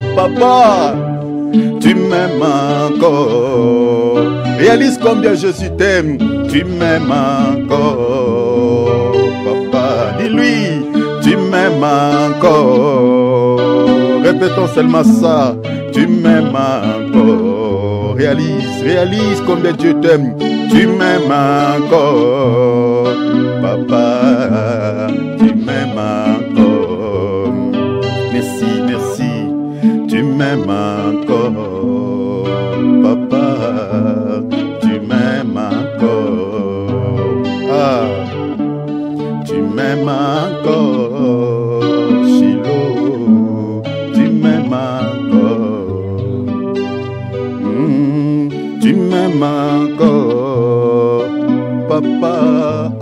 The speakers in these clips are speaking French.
Papa, tu m'aimes encore. Réalise combien Jésus t'aime. Tu m'aimes encore. Papa, dis-lui, tu m'aimes encore. Répétons seulement ça. Tu m'aimes encore. Réalise combien Dieu t'aime. Tu m'aimes encore. Papa, tu m'aimes encore. Merci, merci. Tu m'aimes encore, papa, tu m'aimes encore, ah, tu m'aimes encore, Shiloh, tu m'aimes encore, tu m'aimes encore, papa,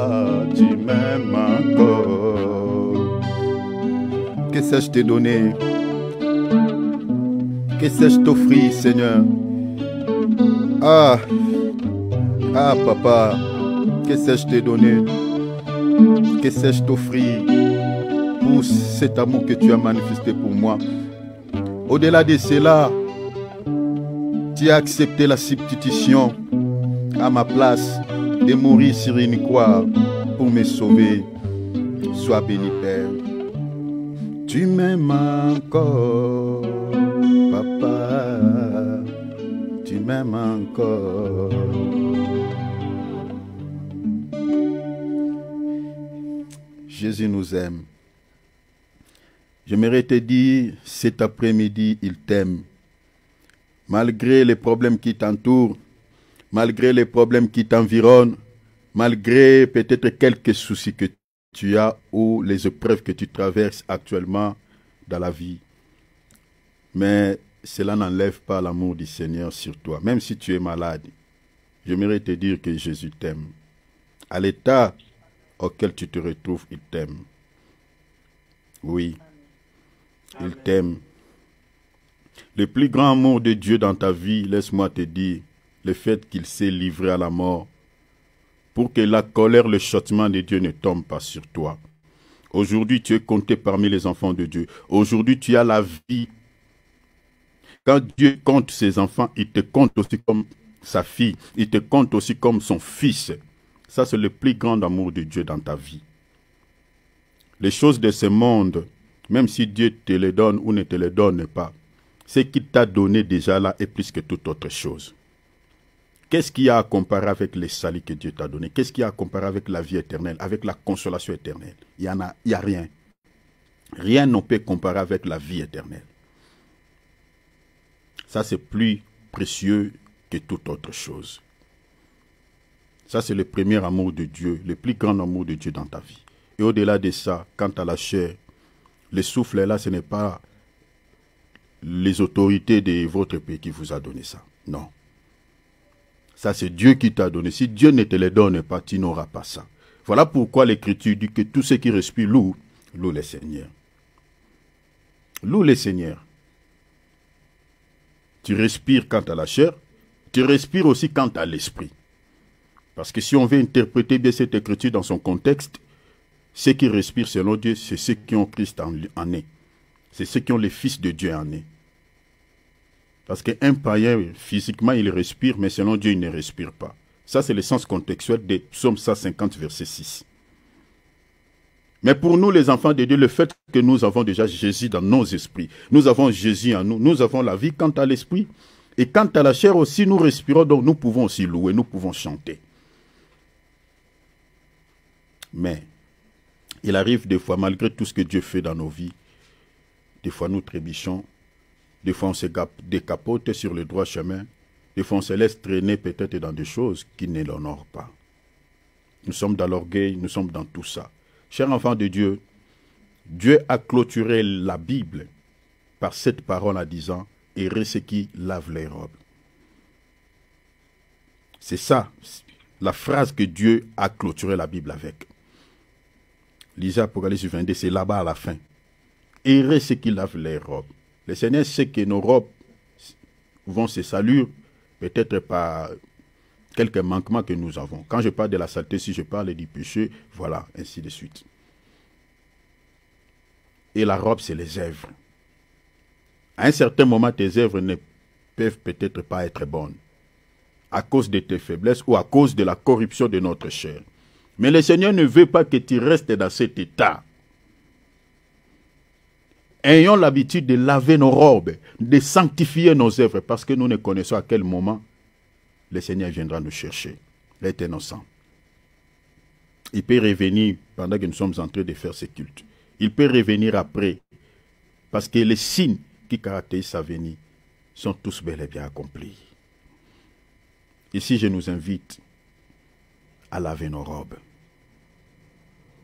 tu m'aimes encore. Que sais-je te donner? Que sais-je t'offrir, Seigneur? Ah, papa, que sais-je te donner? Que sais-je t'offrir pour cet amour que tu as manifesté pour moi? Au-delà de cela, tu as accepté la substitution à ma place de mourir sur une croix pour me sauver. Sois béni, Père. Tu m'aimes encore. Papa, tu m'aimes encore. Jésus nous aime. J'aimerais te dire, cet après-midi, il t'aime. Malgré les problèmes qui t'entourent, malgré les problèmes qui t'environnent, malgré peut-être quelques soucis que tu as ou les épreuves que tu traverses actuellement dans la vie. Mais cela n'enlève pas l'amour du Seigneur sur toi. Même si tu es malade, j'aimerais te dire que Jésus t'aime. À l'état auquel tu te retrouves, il t'aime. Oui, il t'aime. Le plus grand amour de Dieu dans ta vie, laisse-moi te dire, le fait qu'il s'est livré à la mort pour que la colère, le châtiment de Dieu ne tombe pas sur toi. Aujourd'hui, tu es compté parmi les enfants de Dieu. Aujourd'hui, tu as la vie. Quand Dieu compte ses enfants, il te compte aussi comme sa fille. Il te compte aussi comme son fils. Ça, c'est le plus grand amour de Dieu dans ta vie. Les choses de ce monde, même si Dieu te les donne ou ne te les donne pas, ce qu'il t'a donné déjà là est plus que toute autre chose. Qu'est-ce qu'il y a à comparer avec les saluts que Dieu t'a donné? Qu'est-ce qu'il y a à comparer avec la vie éternelle, avec la consolation éternelle? Il y a rien. Rien ne peut comparer avec la vie éternelle. Ça, c'est plus précieux que toute autre chose. Ça, c'est le premier amour de Dieu, le plus grand amour de Dieu dans ta vie. Et au-delà de ça, quant à la chair, le souffle là, ce n'est pas les autorités de votre pays qui vous a donné ça. Non. Ça, c'est Dieu qui t'a donné. Si Dieu ne te les donne pas, tu n'auras pas ça. Voilà pourquoi l'Écriture dit que tous ceux qui respirent louent le Seigneur. Loue le Seigneur. Tu respires quant à la chair, tu respires aussi quant à l'esprit. Parce que si on veut interpréter bien cette écriture dans son contexte, ceux qui respirent selon Dieu, c'est ceux qui ont Christ en eux. C'est ceux qui ont le Fils de Dieu en eux. Parce qu'un païen, physiquement, il respire, mais selon Dieu, il ne respire pas. Ça, c'est le sens contextuel de Psaume 150, verset 6. Mais pour nous, les enfants de Dieu, le fait que nous avons déjà Jésus dans nos esprits, nous avons Jésus en nous, nous avons la vie quant à l'esprit, et quant à la chair aussi, nous respirons, donc nous pouvons aussi louer, nous pouvons chanter. Mais, il arrive des fois, malgré tout ce que Dieu fait dans nos vies, des fois nous trébuchons, des fois on se décapote sur le droit chemin, des fois on se laisse traîner peut-être dans des choses qui ne l'honorent pas. Nous sommes dans l'orgueil, nous sommes dans tout ça. Chers enfants de Dieu, Dieu a clôturé la Bible par cette parole en disant « Heureux ceux qui lavent les robes ». C'est ça, la phrase que Dieu a clôturé la Bible avec. Lisez Apocalypse 22, c'est là-bas à la fin. « Heureux ceux qui lavent les robes ». Le Seigneur sait que nos robes vont se salir, peut-être par quelques manquements que nous avons. Quand je parle de la saleté, si je parle du péché, voilà, ainsi de suite. Et la robe, c'est les œuvres. À un certain moment, tes œuvres ne peuvent peut-être pas être bonnes, à cause de tes faiblesses ou à cause de la corruption de notre chair. Mais le Seigneur ne veut pas que tu restes dans cet état. Ayons l'habitude de laver nos robes, de sanctifier nos œuvres, parce que nous ne connaissons à quel moment le Seigneur viendra nous chercher. Il est innocent. Il peut revenir pendant que nous sommes en train de faire ce culte. Il peut revenir après, parce que les signes qui caractérisent sa venue sont tous bel et bien accomplis. Ici, je nous invite à laver nos robes.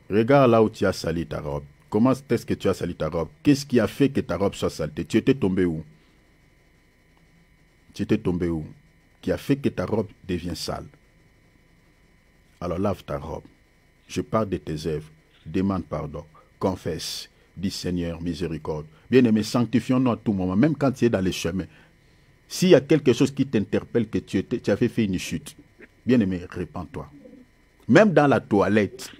Regarde là où tu as sali ta robe. Comment est-ce que tu as sali ta robe? Qu'est-ce qui a fait que ta robe soit saleté? Tu étais tombé où? Tu étais tombé où? Qui a fait que ta robe devienne sale? Alors lave ta robe. Je parle de tes œuvres. Demande pardon. Confesse. Dis Seigneur, miséricorde. Bien-aimé, sanctifions-nous à tout moment, même quand tu es dans les chemins. S'il y a quelque chose qui t'interpelle, que tu avais fait une chute, bien-aimé, répands-toi. Même dans la toilette,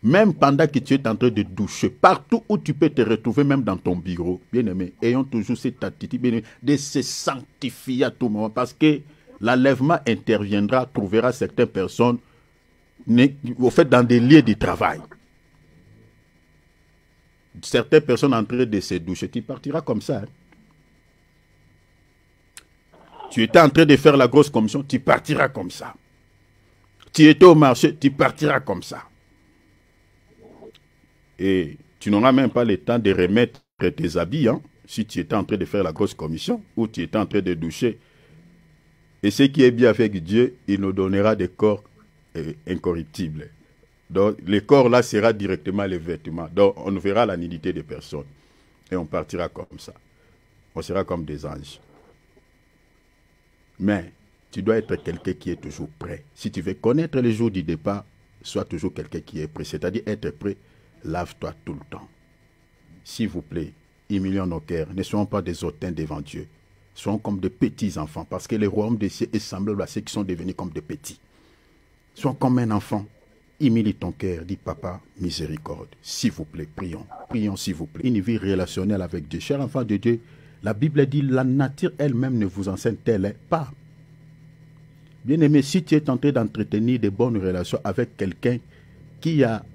même pendant que tu es en train de doucher, partout où tu peux te retrouver, même dans ton bureau, bien-aimé, ayons toujours cette attitude, bien-aimé, de se sanctifier à tout moment, parce que l'enlèvement interviendra, trouvera certaines personnes, au fait, dans des lieux de travail. Certaines personnes en train de se doucher, tu partiras comme ça. Hein. Tu étais en train de faire la grosse commission, tu partiras comme ça. Tu étais au marché, tu partiras comme ça. Et tu n'auras même pas le temps de remettre tes habits, hein, si tu étais en train de faire la grosse commission ou tu étais en train de doucher. Et ce qui est bien avec Dieu, il nous donnera des corps incorruptibles. Donc, le corps là sera directement les vêtements. Donc, on verra la nudité des personnes. Et on partira comme ça. On sera comme des anges. Mais, tu dois être quelqu'un qui est toujours prêt. Si tu veux connaître les jours du départ, sois toujours quelqu'un qui est prêt. C'est-à-dire être prêt, lave-toi tout le temps. S'il vous plaît, humilions nos cœurs. Ne soyons pas des hautains devant Dieu. Soyons comme des petits enfants. Parce que le royaume des cieux est semblable à ceux qui sont devenus comme des petits. Sois comme un enfant. Humilie ton cœur, dis papa, miséricorde. S'il vous plaît, prions. Prions s'il vous plaît. Une vie relationnelle avec Dieu. Cher enfant de Dieu, la Bible dit, la nature elle-même ne vous enseigne-t-elle pas. Bien-aimé, si tu es en train d'entretenir de bonnes relations avec quelqu'un qui a,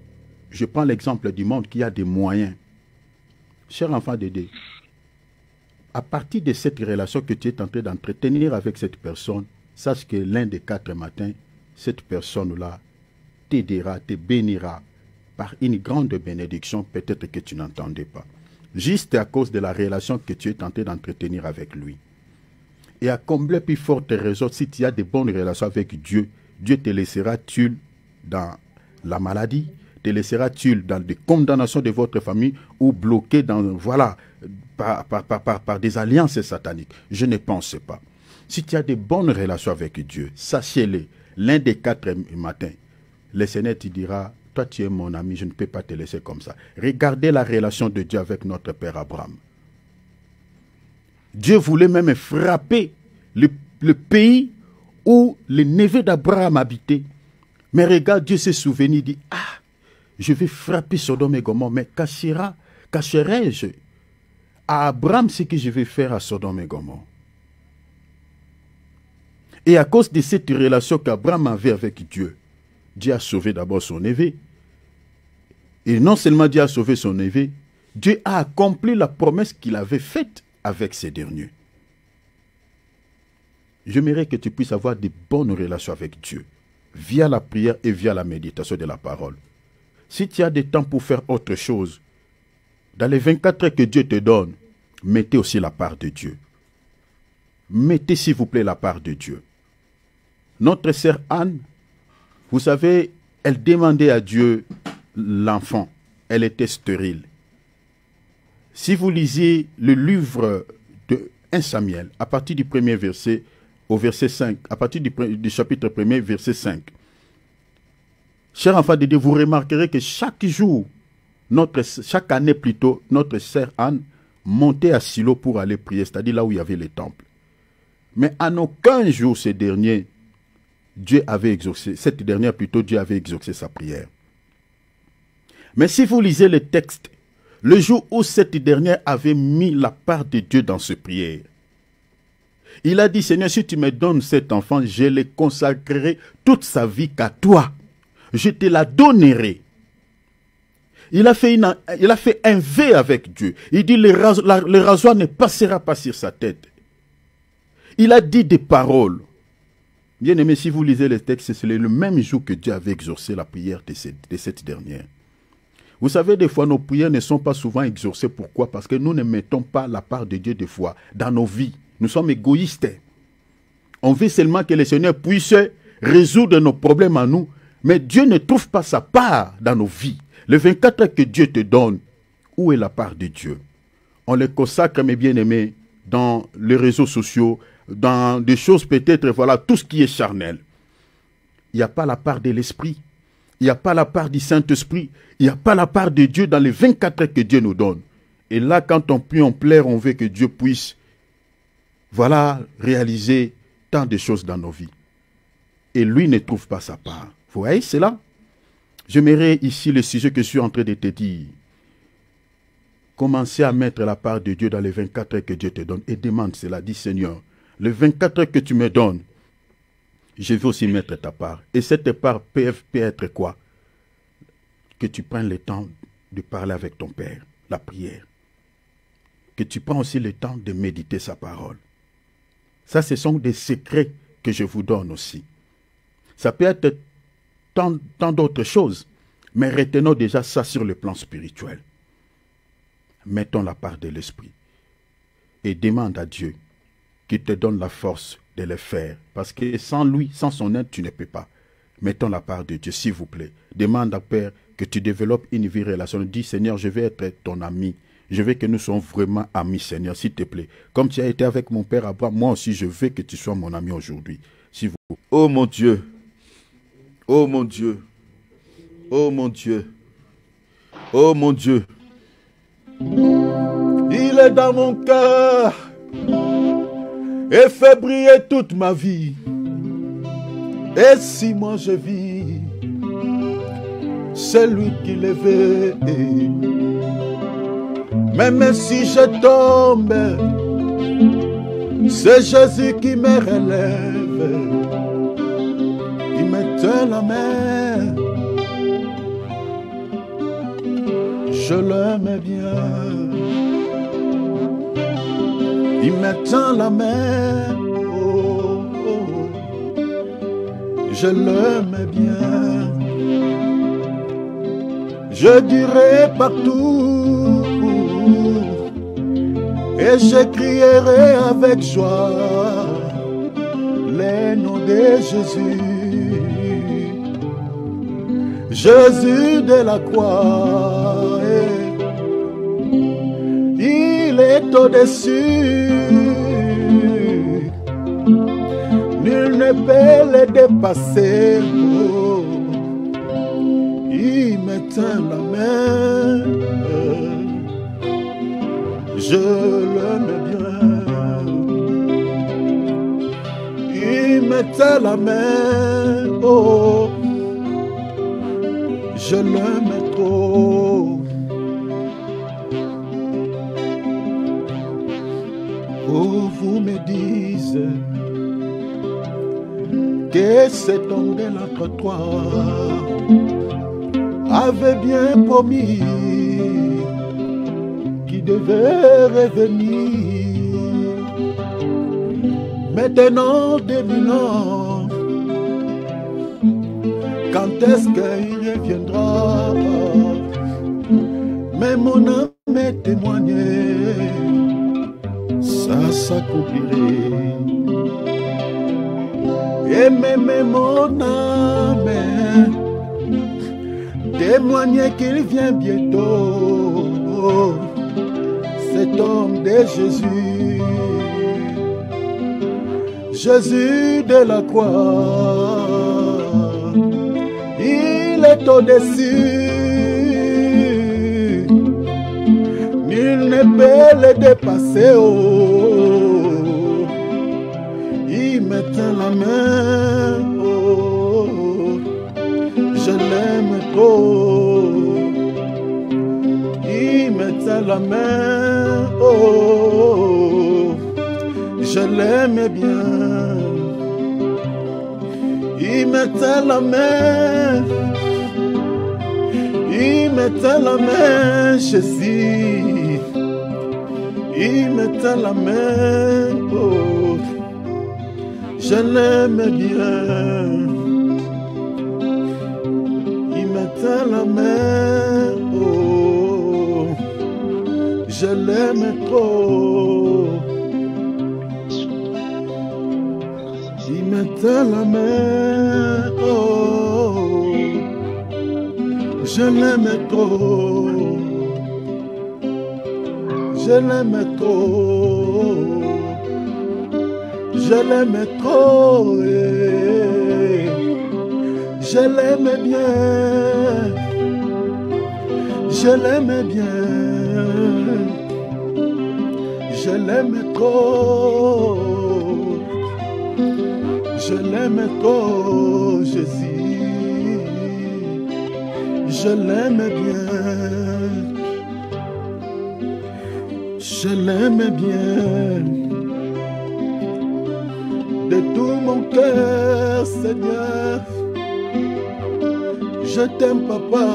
je prends l'exemple du monde, qui a des moyens. Cher enfant de Dieu, à partir de cette relation que tu es en train d'entretenir avec cette personne, sache que l'un des 4 matins, cette personne-là t'aidera, te bénira par une grande bénédiction, peut-être que tu n'entendais pas. Juste à cause de la relation que tu es tenté d'entretenir avec lui. Et à combler plus forte raison, si tu as de bonnes relations avec Dieu, Dieu te laissera-t-il dans la maladie, te laissera-t-il dans des condamnations de votre famille ou bloqué dans, voilà, par des alliances sataniques? Je ne pense pas. Si tu as de bonnes relations avec Dieu, sachez-le, l'un des 4 matins, le Seigneur te dira, toi tu es mon ami, je ne peux pas te laisser comme ça. Regardez la relation de Dieu avec notre père Abraham. Dieu voulait même frapper le pays où les neveux d'Abraham habitaient. Mais regarde, Dieu s'est souvenu, il dit, ah, je vais frapper Sodome et Gomorrhe, mais cacherai-je à Abraham ce que je vais faire à Sodome et Gomorrhe? Et à cause de cette relation qu'Abraham avait avec Dieu, Dieu a sauvé d'abord son neveu. Et non seulement Dieu a sauvé son neveu, Dieu a accompli la promesse qu'il avait faite avec ces derniers. J'aimerais que tu puisses avoir de bonnes relations avec Dieu, via la prière et via la méditation de la parole. Si tu as du temps pour faire autre chose, dans les 24 heures que Dieu te donne, mettez aussi la part de Dieu. Mettez s'il vous plaît la part de Dieu. Notre sœur Anne, vous savez, elle demandait à Dieu l'enfant. Elle était stérile. Si vous lisez le livre de 1 Samuel, à partir du premier verset au verset 5, à partir du chapitre 1er, verset 5, chers enfants de Dieu, vous remarquerez que chaque jour, chaque année plutôt, notre sœur Anne montait à Silo pour aller prier, c'est-à-dire là où il y avait le temple. Mais en aucun jour, cette dernière Dieu avait exaucé sa prière. Mais si vous lisez le texte, Le jour où cette dernière avait mis la part de Dieu dans ses prières. Il a dit, Seigneur, si tu me donnes cet enfant, je le consacrerai toute sa vie qu'à toi. Je te la donnerai. Il a fait un vœu avec Dieu. Il dit, le rasoir ne passera pas sur sa tête. Il a dit des paroles. Bien aimé, si vous lisez le texte, c'est le même jour que Dieu avait exaucé la prière de cette dernière. Vous savez, des fois, nos prières ne sont pas souvent exaucées. Pourquoi? Parce que nous ne mettons pas la part de Dieu des fois dans nos vies. Nous sommes égoïstes. On veut seulement que le Seigneur puisse résoudre nos problèmes à nous. Mais Dieu ne trouve pas sa part dans nos vies. Les 24 heures que Dieu te donne, où est la part de Dieu? On les consacre, mes bien-aimés, dans les réseaux sociaux, dans des choses peut-être, voilà, tout ce qui est charnel. Il n'y a pas la part de l'Esprit. Il n'y a pas la part du Saint-Esprit. Il n'y a pas la part de Dieu dans les 24 heures que Dieu nous donne. Et là, quand on prie, on pleure, on veut que Dieu puisse, voilà, réaliser tant de choses dans nos vies. Et lui ne trouve pas sa part. Vous voyez cela? J'aimerais ici le sujet que je suis en train de te dire. Commencez à mettre la part de Dieu dans les 24 heures que Dieu te donne. Et demande cela, dis Seigneur, les 24 heures que tu me donnes, je vais aussi mettre ta part. Et cette part peut être quoi? Que tu prennes le temps de parler avec ton Père, la prière. Que tu prends aussi le temps de méditer sa parole. Ça, ce sont des secrets que je vous donne aussi. Ça peut être tant d'autres choses, mais retenons déjà ça sur le plan spirituel. Mettons la part de l'Esprit et demande à Dieu qu'il te donne la force de le faire. Parce que sans lui, sans son aide, tu ne peux pas. Mettons la part de Dieu, s'il vous plaît. Demande à Père que tu développes une vie relationnelle. Dis, Seigneur, je vais être ton ami. Je veux que nous soyons vraiment amis, Seigneur, s'il te plaît. Comme tu as été avec mon Père Abraham, moi aussi, je veux que tu sois mon ami aujourd'hui. S'il vous plaît. Oh mon Dieu. Oh mon Dieu. Oh mon Dieu. Oh mon Dieu. Il est dans mon cœur et fait briller toute ma vie. Et si moi je vis, c'est lui qui l'éveille. Même si je tombe, c'est Jésus qui me relève. Il me tient la main. Je l'aime bien. Il me tend la main. Oh, oh. Je l'aime bien. Je dirai partout et je crierai avec joie les noms de Jésus. Jésus de la croix, il est au-dessus. Nul ne peut le dépasser. Oh, il me tient la main. Je l'aime bien. Il me tient la main. Oh, je l'aime trop. Oh, vous me dites que cet homme de l'entre-trois avait bien promis qu'il devait revenir. Maintenant, devinons quand est-ce qu'il reviendra. Mais mon âme est témoignée, ça s'accomplirait. Et même mon âme témoignait qu'il vient bientôt. Cet homme de Jésus, Jésus de la croix, il est au-dessus. Nul ne peut le dépasser. Oh, il me tient la main. Oh, je l'aime trop. Il me la main, oh, je l'aimais bien. Il mettait la main, il mettait la main, Jésus. Il mettait la main, oh, je l'aimais bien. Il mettait la main, oh, je l'aimais trop. Il mettait la main, oh, je l'aimais trop. Je l'aimais trop. Je l'aimais trop. Je l'aimais bien. Je l'aimais bien. Je l'aimais trop. Je l'aimais trop, Jésus. Je l'aimais bien. Je l'aimais bien. De tout mon cœur, Seigneur. Je t'aime, papa.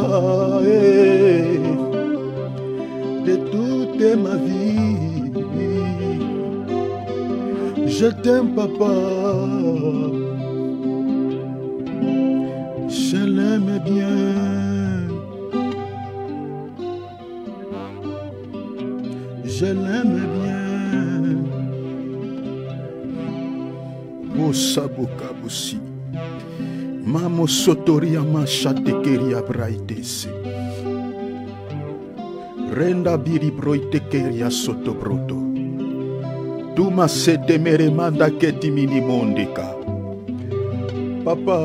De toute ma vie. Je t'aime, papa. Je l'aimais bien. Je l'aimais bien. Mosaboka bosi. Mamo sotoria machatekeria braitese. Renda biri broitekeria sotobroto. Tuma sete meremanda keti mini mondika. Papa.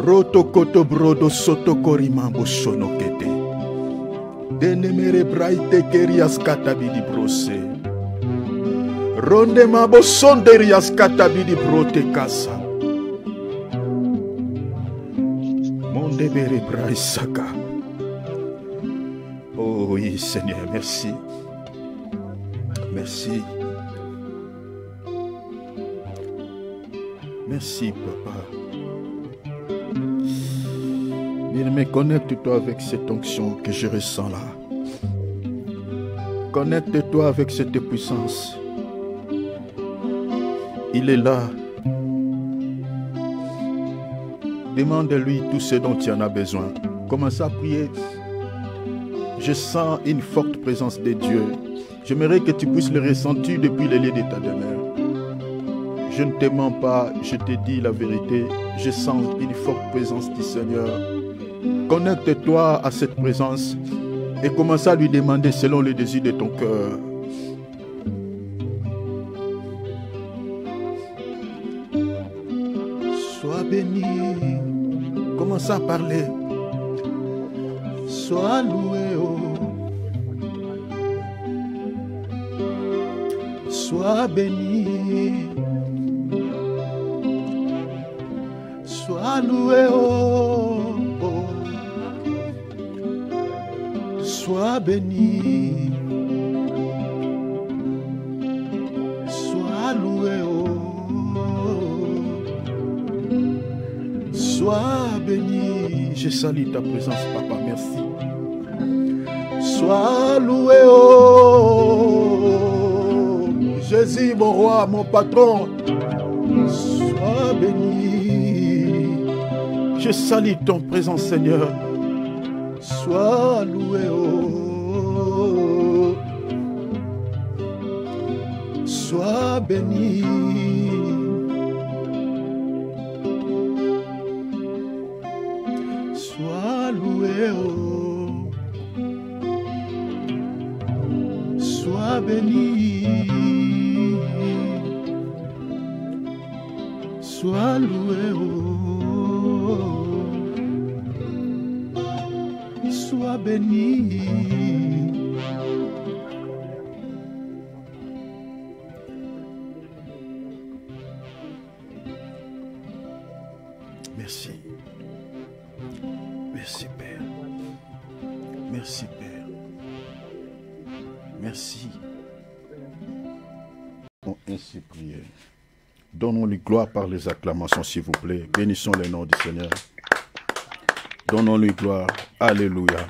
Roto koto brodo soto korimambo sonokete. Denemere braite kerias katabidi brose. Ronde mabo sonderias katabidi brote kasa. Monde bere braisaka. Oh oui, Seigneur, merci. Merci. Merci, papa. Bien-aimé, connecte-toi avec cette onction que je ressens là. Connecte-toi avec cette puissance. Il est là. Demande-lui tout ce dont tu en as besoin. Commence à prier. Je sens une forte présence de Dieu. J'aimerais que tu puisses le ressentir depuis les lieux de ta demeure. Je ne te mens pas, je te dis la vérité. Je sens une forte présence du Seigneur. Connecte-toi à cette présence et commence à lui demander selon le désir de ton cœur. Sois béni. Commence à parler. Sois loué, oh. Sois béni. Sois loué, oh, oh. Sois béni. Sois loué, oh. Sois béni. Je salue ta présence, papa, merci. Sois loué, oh. Jésus, mon roi, mon patron. Sois béni. Je salue ton présence, Seigneur. Sois loué, oh. Sois béni. Sois loué, oh. Sois béni. Sois loué, oh. Sois béni. Merci. Merci, Père. Merci, Père. Merci. On ainsi prier. Donnons-lui gloire par les acclamations, s'il vous plaît. Bénissons le nom du Seigneur. Donnons-lui gloire. Alléluia.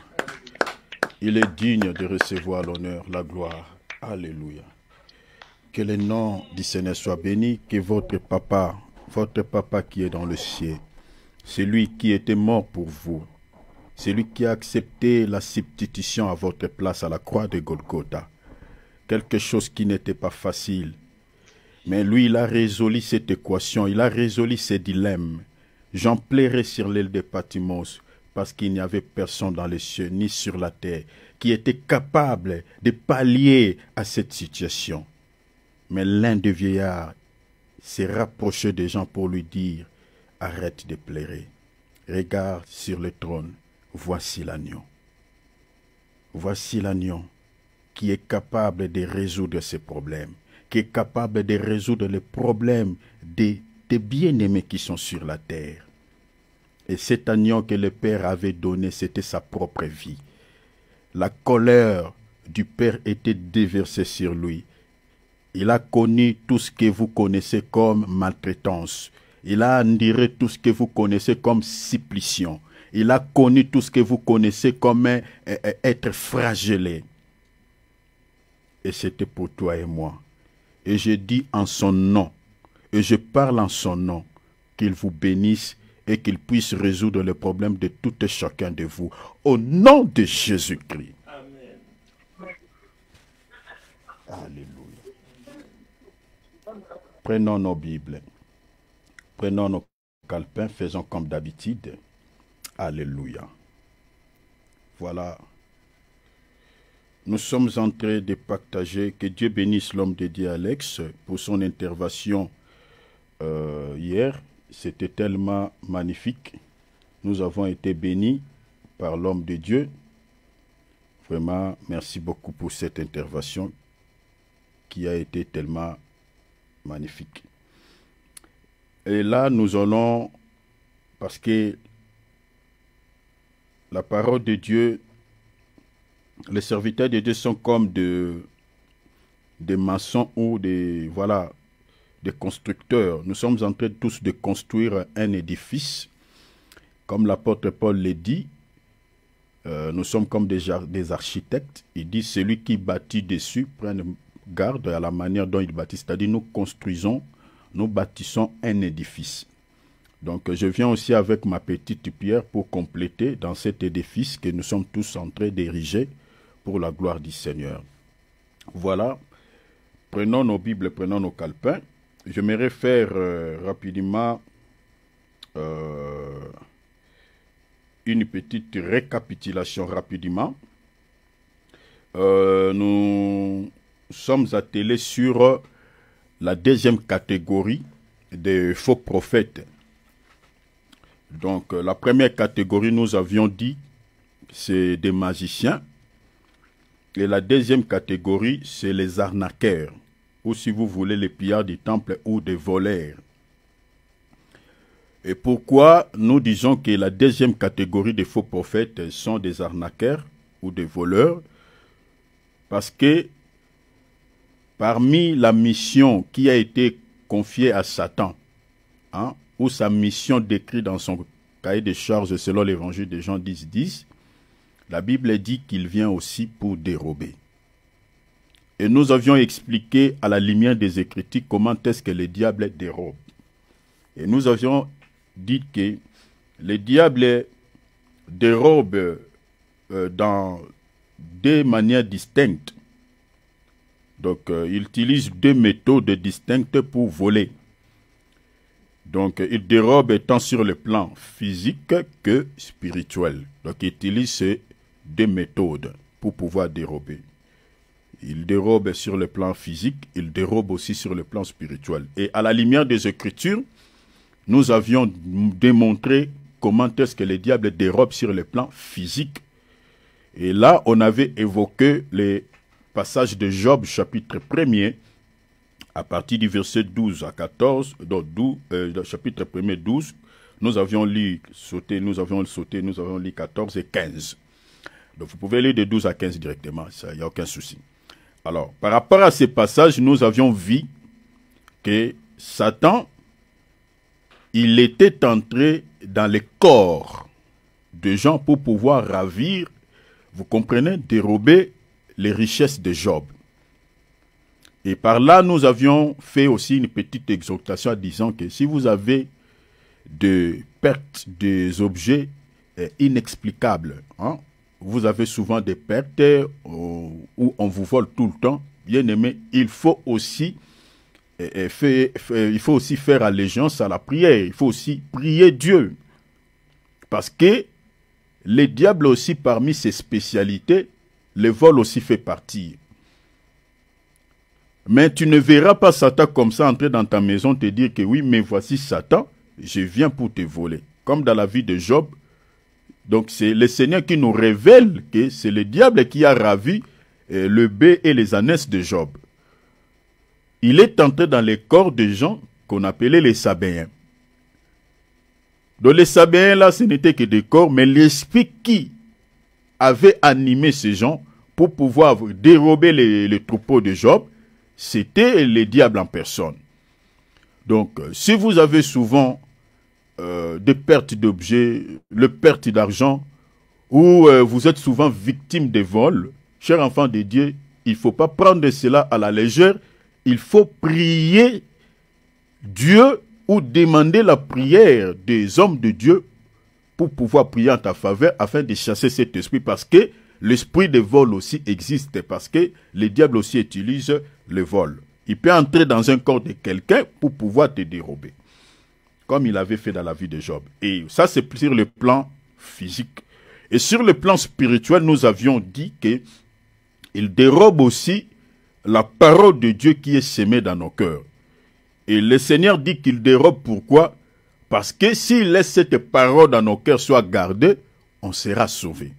Il est digne de recevoir l'honneur, la gloire. Alléluia. Que le nom du Seigneur soit béni, que votre papa qui est dans le ciel, celui qui était mort pour vous, celui qui a accepté la substitution à votre place à la croix de Golgotha, quelque chose qui n'était pas facile, mais lui, il a résolu cette équation, il a résolu ce dilemme. J'en plairai sur l'île de Patmos, parce qu'il n'y avait personne dans les cieux ni sur la terre qui était capable de pallier à cette situation. Mais l'un des vieillards s'est rapproché des gens pour lui dire « Arrête de pleurer, regarde sur le trône, voici l'agneau. Voici l'agneau qui est capable de résoudre ces problèmes, qui est capable de résoudre les problèmes des bien-aimés qui sont sur la terre. » Et cet agneau que le Père avait donné, c'était sa propre vie. La colère du Père était déversée sur lui. Il a connu tout ce que vous connaissez comme maltraitance. Il a enduré tout ce que vous connaissez comme supplication. Il a connu tout ce que vous connaissez comme être flagellé. Et c'était pour toi et moi. Et je dis en son nom, et je parle en son nom, qu'il vous bénisse et qu'il puisse résoudre les problèmes de tout et chacun de vous. Au nom de Jésus-Christ. Amen. Alléluia. Prenons nos Bibles. Prenons nos calepins, faisons comme d'habitude. Alléluia. Voilà. Nous sommes en train de partager, que Dieu bénisse l'homme de Dieu Alex pour son intervention hier. C'était tellement magnifique. Nous avons été bénis par l'homme de Dieu. Vraiment, merci beaucoup pour cette intervention qui a été tellement magnifique. Et là, nous allons, parce que la parole de Dieu, les serviteurs de Dieu sont comme des maçons ou des constructeurs. Nous sommes en train tous de construire un édifice. Comme l'apôtre Paul l'a dit, nous sommes comme des architectes. Il dit, celui qui bâtit dessus, prenne garde à la manière dont il bâtit. C'est-à-dire, nous bâtissons un édifice. Donc, je viens aussi avec ma petite pierre pour compléter dans cet édifice que nous sommes tous en train d'ériger pour la gloire du Seigneur. Voilà. Prenons nos Bibles, prenons nos calepins. J'aimerais faire rapidement une petite récapitulation rapidement. Nous sommes attelés sur la deuxième catégorie des faux prophètes. Donc, la première catégorie, nous avions dit, c'est des magiciens. Et la deuxième catégorie, c'est les arnaqueurs, ou si vous voulez, les pillards du temple ou des voleurs. Et pourquoi nous disons que la deuxième catégorie des faux prophètes sont des arnaqueurs ou des voleurs? Parce que parmi la mission qui a été confiée à Satan, ou sa mission décrite dans son cahier de charges selon l'évangile de Jean 10:10, la Bible dit qu'il vient aussi pour dérober. Et nous avions expliqué à la lumière des Écritures comment est-ce que le diable dérobe. Et nous avions dit que le diable dérobe dans deux manières distinctes. Donc, il utilise deux méthodes distinctes pour voler. Donc, il dérobe tant sur le plan physique que spirituel. Donc, il utilise ces deux méthodes pour pouvoir dérober. Il dérobe sur le plan physique, il dérobe aussi sur le plan spirituel. Et à la lumière des Écritures, nous avions démontré comment est-ce que le diable dérobe sur le plan physique. Et là, on avait évoqué les passages de Job, chapitre 1er, à partir du verset 12 à 14, donc chapitre 1er, 12, nous avions lu 14 et 15. Donc vous pouvez lire de 12 à 15 directement, il n'y a aucun souci. Alors, par rapport à ces passages, nous avions vu que Satan, il était entré dans les corps de gens pour pouvoir ravir, vous comprenez, dérober les richesses de Job. Et par là, nous avions fait aussi une petite exhortation en disant que si vous avez de pertes des objets inexplicables, hein, vous avez souvent des pertes où on vous vole tout le temps, bien aimé, il faut aussi faire allégeance à la prière. Il faut aussi prier Dieu. Parce que les diables aussi, parmi ses spécialités, le vol aussi fait partie. Mais tu ne verras pas Satan comme ça entrer dans ta maison te dire que oui, mais voici Satan, je viens pour te voler. Comme dans la vie de Job. Donc c'est le Seigneur qui nous révèle que c'est le diable qui a ravi le bœuf et les ânesses de Job. Il est entré dans les corps de gens qu'on appelait les Sabéens. Donc les Sabéens là, ce n'était que des corps, mais l'esprit qui avait animé ces gens pour pouvoir dérober les troupeaux de Job, c'était les diables en personne. Donc, si vous avez souvent des pertes d'objets, le perte d'argent, ou vous êtes souvent victime de vols, chers enfants de Dieu, il ne faut pas prendre cela à la légère. Il faut prier Dieu ou demander la prière des hommes de Dieu pour pouvoir prier en ta faveur afin de chasser cet esprit, parce que l'esprit de vol aussi existe, parce que le diable aussi utilise le vol. Il peut entrer dans un corps de quelqu'un pour pouvoir te dérober, comme il avait fait dans la vie de Job. Et ça, c'est sur le plan physique. Et sur le plan spirituel, nous avions dit qu'il dérobe aussi la parole de Dieu qui est sémée dans nos cœurs. Et le Seigneur dit qu'il dérobe pourquoi? Parce que s'il laisse cette parole dans nos cœurs soit gardée, on sera sauvé.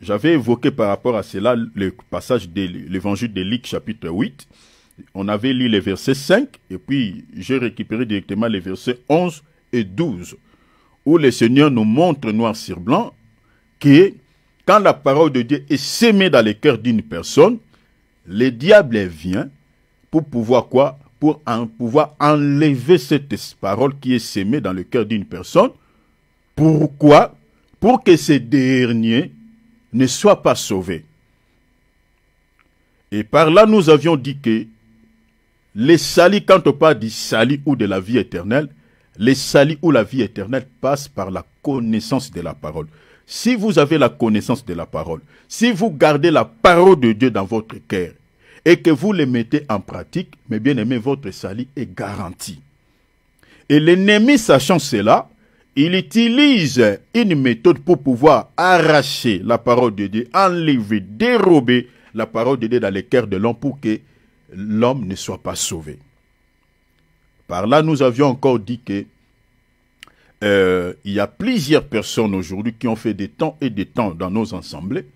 J'avais évoqué par rapport à cela le passage de l'évangile de Luc chapitre 8. On avait lu les versets 5 et puis j'ai récupéré directement les versets 11 et 12 où le Seigneur nous montre noir sur blanc que quand la parole de Dieu est sémée dans le cœur d'une personne, le diable vient pour pouvoir quoi? Pour pouvoir enlever cette parole qui est sémée dans le cœur d'une personne. Pourquoi? Pour que ce dernier ne soit pas sauvé. Et par là, nous avions dit que les salis, quand on parle du salut ou de la vie éternelle, les salut ou la vie éternelle passe par la connaissance de la parole. Si vous avez la connaissance de la parole, si vous gardez la parole de Dieu dans votre cœur et que vous les mettez en pratique, mes bien-aimés, votre salut est garanti. Et l'ennemi, sachant cela, il utilise une méthode pour pouvoir arracher la parole de Dieu, enlever, dérober la parole de Dieu dans le cœur de l'homme pour que l'homme ne soit pas sauvé. Par là, nous avions encore dit que il y a plusieurs personnes aujourd'hui qui ont fait des temps et des temps dans nos assemblées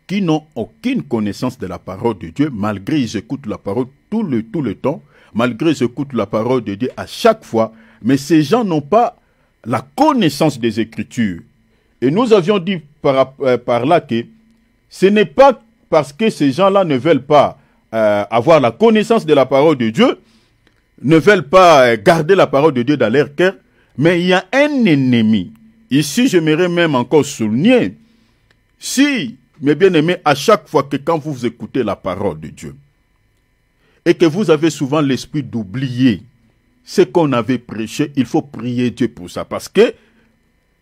qui n'ont aucune connaissance de la parole de Dieu, malgré ils écoutent la parole tout le temps, malgré ils écoutent la parole de Dieu à chaque fois, mais ces gens n'ont pas la connaissance des Écritures. Et nous avions dit par là que ce n'est pas parce que ces gens-là ne veulent pas avoir la connaissance de la parole de Dieu, ne veulent pas garder la parole de Dieu dans leur cœur, mais il y a un ennemi. Ici, j'aimerais même encore souligner, si, mes bien-aimés, à chaque fois que quand vous écoutez la parole de Dieu, et que vous avez souvent l'esprit d'oublier ce qu'on avait prêché, il faut prier Dieu pour ça. Parce que,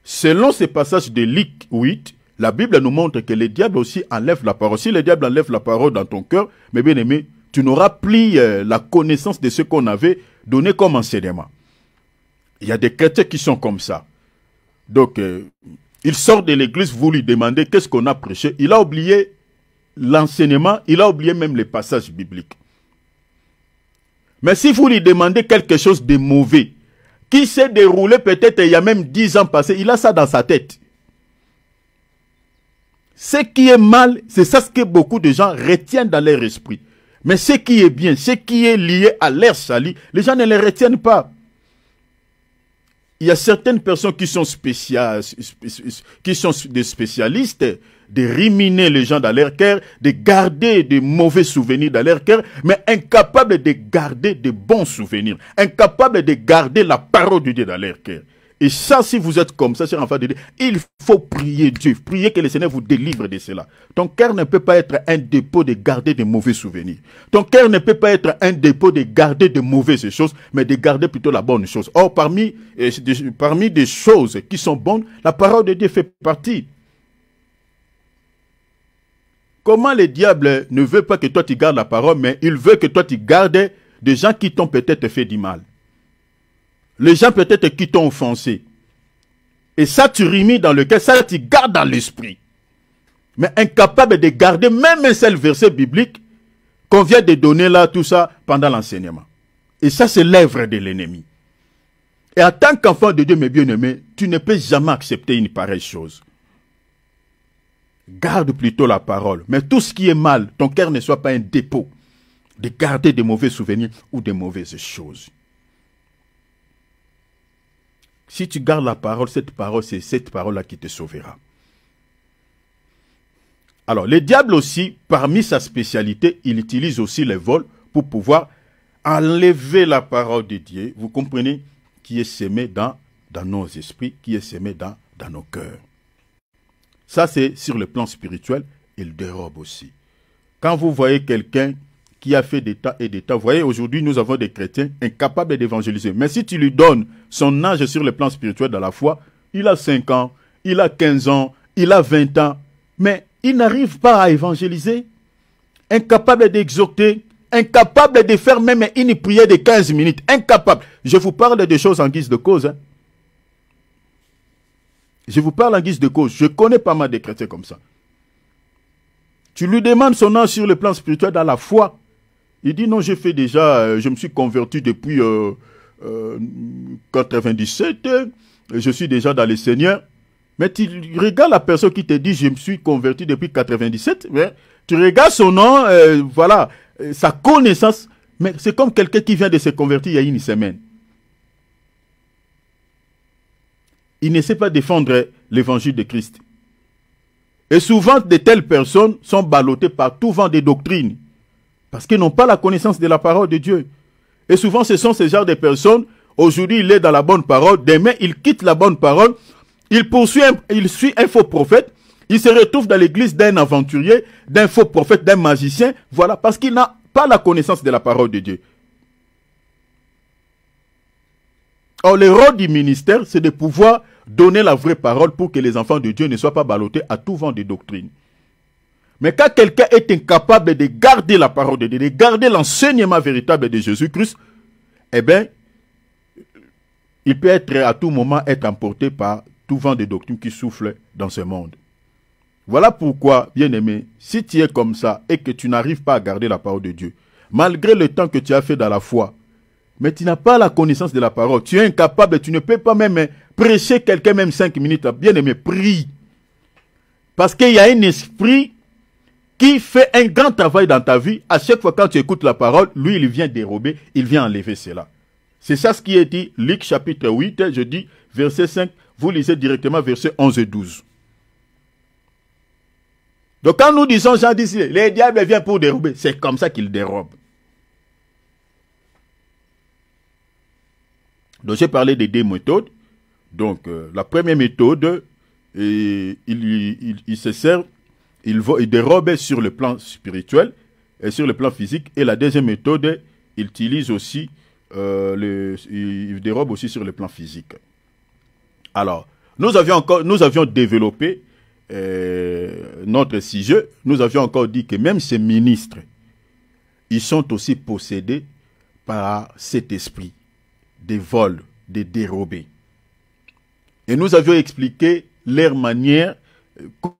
selon ces passages de Luc 8, la Bible nous montre que le diable aussi enlève la parole. Si le diable enlève la parole dans ton cœur, mes bien-aimés, tu n'auras plus la connaissance de ce qu'on avait donné comme enseignement. Il y a des chrétiens qui sont comme ça. Donc, il sort de l'église, vous lui demandez qu'est-ce qu'on a prêché. Il a oublié l'enseignement, il a oublié même les passages bibliques. Mais si vous lui demandez quelque chose de mauvais, qui s'est déroulé peut-être il y a même 10 ans passés, il a ça dans sa tête. Ce qui est mal, c'est ça ce que beaucoup de gens retiennent dans leur esprit. Mais ce qui est bien, ce qui est lié à leur salut, les gens ne les retiennent pas. Il y a certaines personnes qui sont des spécialistes de ruminer les gens dans leur cœur, de garder de mauvais souvenirs dans leur cœur, mais incapables de garder de bons souvenirs, incapables de garder la parole de Dieu dans leur cœur. Et ça, si vous êtes comme ça, chers enfants de Dieu, il faut prier Dieu, prier que le Seigneur vous délivre de cela. Ton cœur ne peut pas être un dépôt de garder de mauvais souvenirs. Ton cœur ne peut pas être un dépôt de garder de mauvaises choses, mais de garder plutôt la bonne chose. Or, parmi des choses qui sont bonnes, la parole de Dieu fait partie. Comment le diable ne veut pas que toi tu gardes la parole, mais il veut que toi tu gardes des gens qui t'ont peut-être fait du mal. Les gens peut-être qui t'ont offensé. Et ça, tu remis dans le cœur, ça, tu gardes dans l'esprit. Mais incapable de garder même un seul verset biblique qu'on vient de donner là, tout ça, pendant l'enseignement. Et ça, c'est l'œuvre de l'ennemi. Et en tant qu'enfant de Dieu, mes bien-aimés, tu ne peux jamais accepter une pareille chose. Garde plutôt la parole. Mais tout ce qui est mal, ton cœur ne soit pas un dépôt de garder des mauvais souvenirs ou des mauvaises choses. Si tu gardes la parole, c'est cette parole-là qui te sauvera. Alors, le diable aussi, parmi sa spécialité, il utilise aussi les vols pour pouvoir enlever la parole de Dieu, vous comprenez, qui est sémée dans nos esprits, qui est sémée dans nos cœurs. Ça, c'est sur le plan spirituel, il dérobe aussi. Quand vous voyez quelqu'un qui a fait des tas et des tas, vous voyez, aujourd'hui, nous avons des chrétiens incapables d'évangéliser. Mais si tu lui donnes son âge sur le plan spirituel dans la foi, il a 5 ans, il a 15 ans, il a 20 ans, mais il n'arrive pas à évangéliser, incapable d'exhorter, incapable de faire même une prière de 15 minutes, incapable. Je vous parle de choses en guise de cause. Hein. Je vous parle en guise de cause. Je connais pas mal de chrétiens comme ça. Tu lui demandes son âge sur le plan spirituel dans la foi. Il dit non, j'ai fait déjà, je me suis converti depuis 97, je suis déjà dans le Seigneur. Mais tu regardes la personne qui te dit je me suis converti depuis 97, mais tu regardes son nom, voilà, sa connaissance, mais c'est comme quelqu'un qui vient de se convertir il y a une semaine. Il ne sait pas défendre l'évangile de Christ. Et souvent, de telles personnes sont ballottées par tout vent de doctrines. Parce qu'ils n'ont pas la connaissance de la parole de Dieu. Et souvent, ce sont ces genres de personnes, aujourd'hui, il est dans la bonne parole, demain, il quitte la bonne parole, il suit un faux prophète, il se retrouve dans l'église d'un aventurier, d'un faux prophète, d'un magicien, voilà, parce qu'il n'a pas la connaissance de la parole de Dieu. Or, le rôle du ministère, c'est de pouvoir donner la vraie parole pour que les enfants de Dieu ne soient pas ballottés à tout vent de doctrine. Mais quand quelqu'un est incapable de garder la parole de Dieu, de garder l'enseignement véritable de Jésus-Christ, eh bien, il peut être à tout moment être emporté par tout vent de doctrine qui souffle dans ce monde. Voilà pourquoi, bien-aimé, si tu es comme ça et que tu n'arrives pas à garder la parole de Dieu, malgré le temps que tu as fait dans la foi, mais tu n'as pas la connaissance de la parole, tu es incapable, tu ne peux pas même prêcher quelqu'un même 5 minutes, bien-aimé, prie. Parce qu'il y a un esprit qui fait un grand travail dans ta vie. À chaque fois quand tu écoutes la parole, lui, il vient dérober, il vient enlever cela. C'est ça ce qui est dit, Luc chapitre 8, je dis, verset 5, vous lisez directement verset 11 et 12. Donc quand nous disons, Jean dit, les diables viennent pour dérober, c'est comme ça qu'ils dérobent. Donc j'ai parlé des 2 méthodes. Donc la première méthode, il se sert, il dérobe sur le plan spirituel et sur le plan physique. Et la deuxième méthode, il utilise aussi, il dérobe aussi sur le plan physique. Alors, nous avions développé notre sujet. Nous avions encore dit que même ces ministres, ils sont aussi possédés par cet esprit des vols, des dérobés. Et nous avions expliqué leur manière,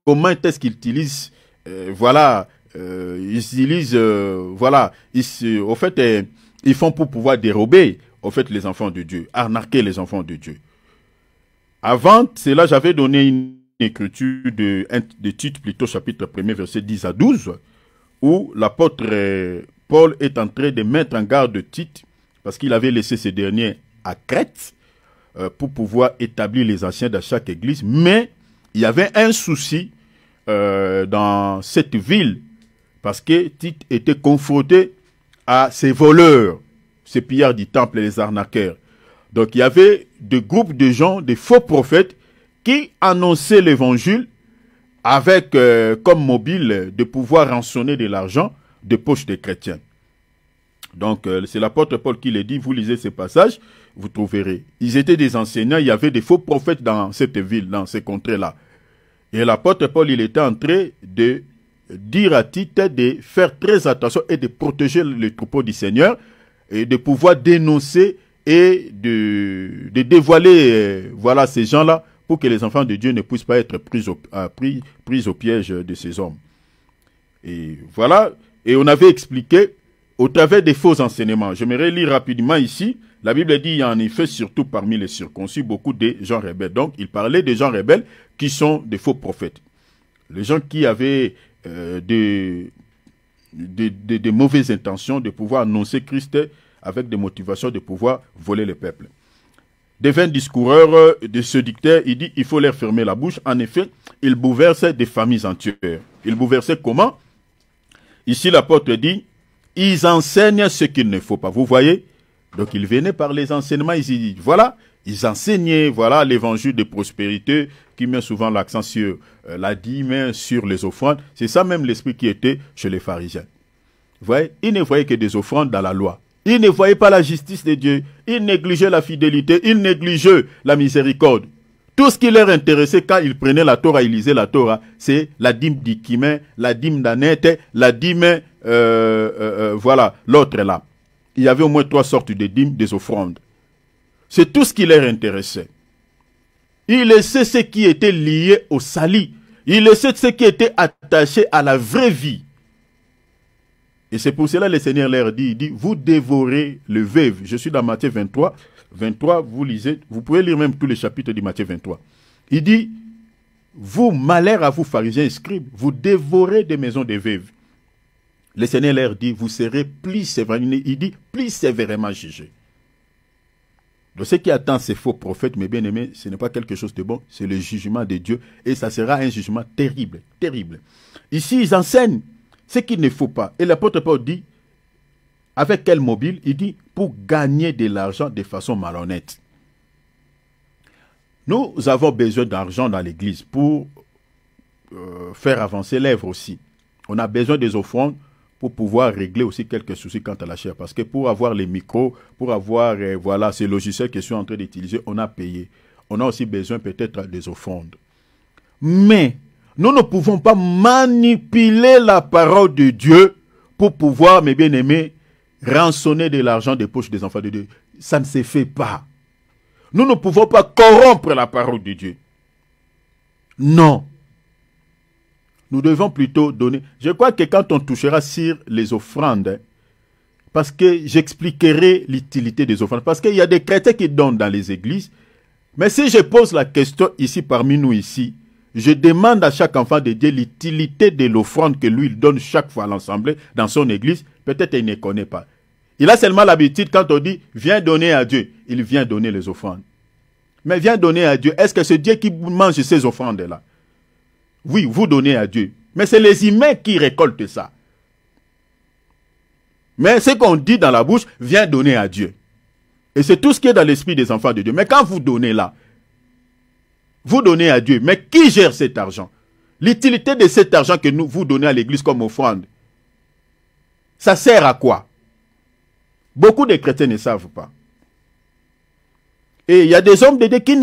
comment est-ce qu'ils utilisent, ils utilisent, au fait, ils font pour pouvoir dérober, au fait, les enfants de Dieu, arnaquer les enfants de Dieu. Avant cela, j'avais donné une écriture de Tite, plutôt chapitre 1er, verset 10 à 12, où l'apôtre Paul est en train de mettre en garde Tite, parce qu'il avait laissé ces derniers à Crète, pour pouvoir établir les anciens dans chaque église, mais il y avait un souci dans cette ville, parce que Tite était confronté à ces voleurs, ces pillards du temple et les arnaqueurs. Donc il y avait des groupes de gens, des faux prophètes, qui annonçaient l'évangile avec comme mobile de pouvoir rançonner de l'argent des poches des chrétiens. Donc c'est l'apôtre Paul qui le dit, vous lisez ces passages, vous trouverez. Ils étaient des enseignants, il y avait des faux prophètes dans cette ville, dans ces contrées-là. Et l'apôtre Paul, il était en train de dire à Tite de faire très attention et de protéger les troupeaux du Seigneur et de pouvoir dénoncer et de dévoiler voilà, ces gens-là pour que les enfants de Dieu ne puissent pas être pris au piège de ces hommes. Et voilà, et on avait expliqué au travers des faux enseignements. J'aimerais lire rapidement ici. La Bible dit, il y a en effet, surtout parmi les circoncis, beaucoup de gens rebelles. Donc, il parlait des gens rebelles qui sont des faux prophètes. Les gens qui avaient des mauvaises intentions de pouvoir annoncer Christ avec des motivations de pouvoir voler le peuple. Des vains discoureurs de ce dictateur, il dit, il faut leur fermer la bouche. En effet, ils bouleversaient des familles entières. Ils bouleversaient comment? Ici, l'apôtre dit, ils enseignent ce qu'il ne faut pas. Vous voyez? Donc, ils venaient par les enseignements, ils disent, voilà, ils enseignaient, voilà, l'évangile de prospérité qui met souvent l'accent sur la dîme, sur les offrandes. C'est ça même l'esprit qui était chez les pharisiens. Vous voyez? Ils ne voyaient que des offrandes dans la loi. Ils ne voyaient pas la justice de Dieu. Ils négligeaient la fidélité. Ils négligeaient la miséricorde. Tout ce qui leur intéressait quand ils prenaient la Torah, ils lisaient la Torah, c'est la dîme d'Ikimen, la dîme d'Aneth, la dîme, voilà, l'autre là. Il y avait au moins 3 sortes de dîmes, des offrandes. C'est tout ce qui leur intéressait. Ils laissaient ce qui était lié au salut. Ils laissaient ce qui était attaché à la vraie vie. Et c'est pour cela que le Seigneur leur dit, il dit, vous dévorez le veuve. Je suis dans Matthieu 23. 23, vous lisez, vous pouvez lire même tous les chapitres du Matthieu 23. Il dit, vous, malheur à vous, pharisiens et scribes, vous dévorez des maisons de veuves. Le Seigneur leur dit, vous serez plus sévèrement, il dit, plus sévèrement jugés. Donc ce qui attend ces faux prophètes, mes bien-aimés, ce n'est pas quelque chose de bon, c'est le jugement de Dieu, et ça sera un jugement terrible, terrible. Ici, ils enseignent ce qu'il ne faut pas. Et l'apôtre Paul dit, avec quel mobile? Il dit, pour gagner de l'argent de façon malhonnête. Nous avons besoin d'argent dans l'église pour faire avancer l'œuvre aussi. On a besoin des offrandes pour pouvoir régler aussi quelques soucis quant à la chair. Parce que pour avoir les micros, pour avoir voilà, ces logiciels que je suis en train d'utiliser, on a payé. On a aussi besoin peut-être des offrandes. Mais nous ne pouvons pas manipuler la parole de Dieu pour pouvoir, mes bien-aimés, rançonner de l'argent des poches des enfants de Dieu. Ça ne se fait pas. Nous ne pouvons pas corrompre la parole de Dieu. Non. Nous devons plutôt donner. Je crois que quand on touchera sur les offrandes, parce que j'expliquerai l'utilité des offrandes, parce qu'il y a des chrétiens qui donnent dans les églises, mais si je pose la question ici, parmi nous ici, je demande à chaque enfant de Dieu l'utilité de l'offrande que lui il donne chaque fois à l'assemblée dans son église, peut-être il ne connaît pas. Il a seulement l'habitude, quand on dit, viens donner à Dieu, il vient donner les offrandes. Mais viens donner à Dieu, est-ce que c'est Dieu qui mange ces offrandes-là? Oui, vous donnez à Dieu. Mais c'est les humains qui récoltent ça. Mais ce qu'on dit dans la bouche, viens donner à Dieu. Et c'est tout ce qui est dans l'esprit des enfants de Dieu. Mais quand vous donnez là, vous donnez à Dieu. Mais qui gère cet argent? L'utilité de cet argent que vous donnez à l'église comme offrande, ça sert à quoi? Beaucoup de chrétiens ne savent pas. Et il y a des hommes de Dieu qui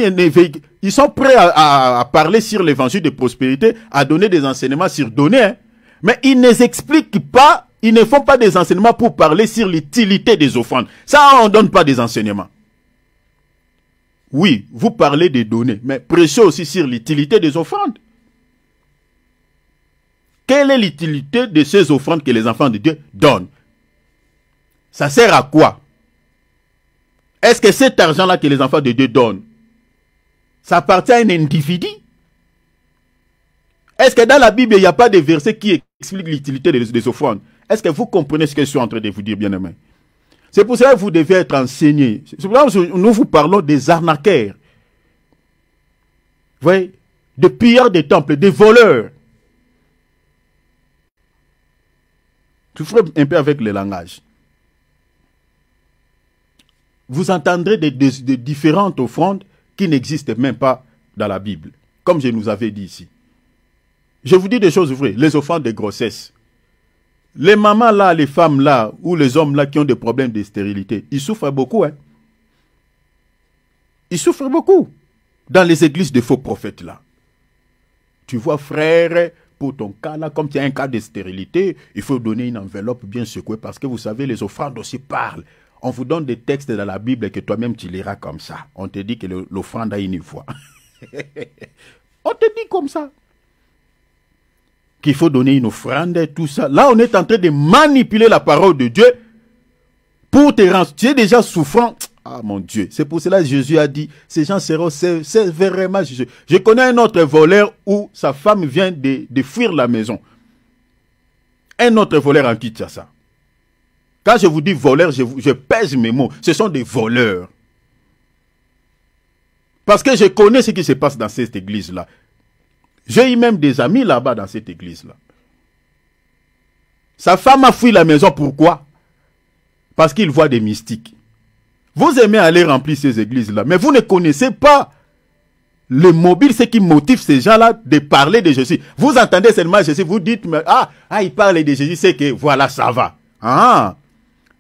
ils sont prêts à parler sur l'évangile de prospérité, à donner des enseignements sur donner, hein. Mais ils ne expliquent pas, ils ne font pas des enseignements pour parler sur l'utilité des offrandes. Ça, on ne donne pas des enseignements. Oui, vous parlez des données, mais prêchez aussi sur l'utilité des offrandes. Quelle est l'utilité de ces offrandes que les enfants de Dieu donnent? Ça sert à quoi? Est-ce que cet argent-là que les enfants de Dieu donnent, ça appartient à un individu? Est-ce que dans la Bible, il n'y a pas de verset qui explique l'utilité des offrandes? Est-ce que vous comprenez ce que je suis en train de vous dire, bien-aimés? C'est pour ça que vous devez être enseigné. C'est pour ça que nous vous parlons des arnaqueurs. Vous voyez? Des pillards des temples, des voleurs. Souffrez un peu avec le langage. Vous entendrez des différentes offrandes qui n'existent même pas dans la Bible, comme je nous avais dit ici. Je vous dis des choses vraies, les offrandes de grossesse. Les mamans là, les femmes là, ou les hommes là qui ont des problèmes de stérilité, ils souffrent beaucoup. Hein? Ils souffrent beaucoup dans les églises de faux prophètes là. Tu vois, frère, pour ton cas là, comme tu as un cas de stérilité, il faut donner une enveloppe bien secouée parce que vous savez, les offrandes aussi parlent. On vous donne des textes dans la Bible que toi-même tu liras comme ça. On te dit que l'offrande a une voix. On te dit comme ça. Qu'il faut donner une offrande et tout ça. Là, on est en train de manipuler la parole de Dieu pour te rendre. Tu es déjà souffrant. Ah mon Dieu. C'est pour cela que Jésus a dit, ces gens seront sévèrement jugés. Je connais un autre voleur où sa femme vient de fuir la maison. Un autre voleur en Kinshasa. Quand je vous dis voleur, je pèse mes mots. Ce sont des voleurs. Parce que je connais ce qui se passe dans cette église-là. J'ai eu même des amis là-bas dans cette église-là. Sa femme a fui la maison. Pourquoi? Parce qu'il voit des mystiques. Vous aimez aller remplir ces églises-là, mais vous ne connaissez pas le mobile, ce qui motive ces gens-là de parler de Jésus. Vous entendez seulement Jésus, vous dites, il parle de Jésus, c'est que voilà, ça va. Ah,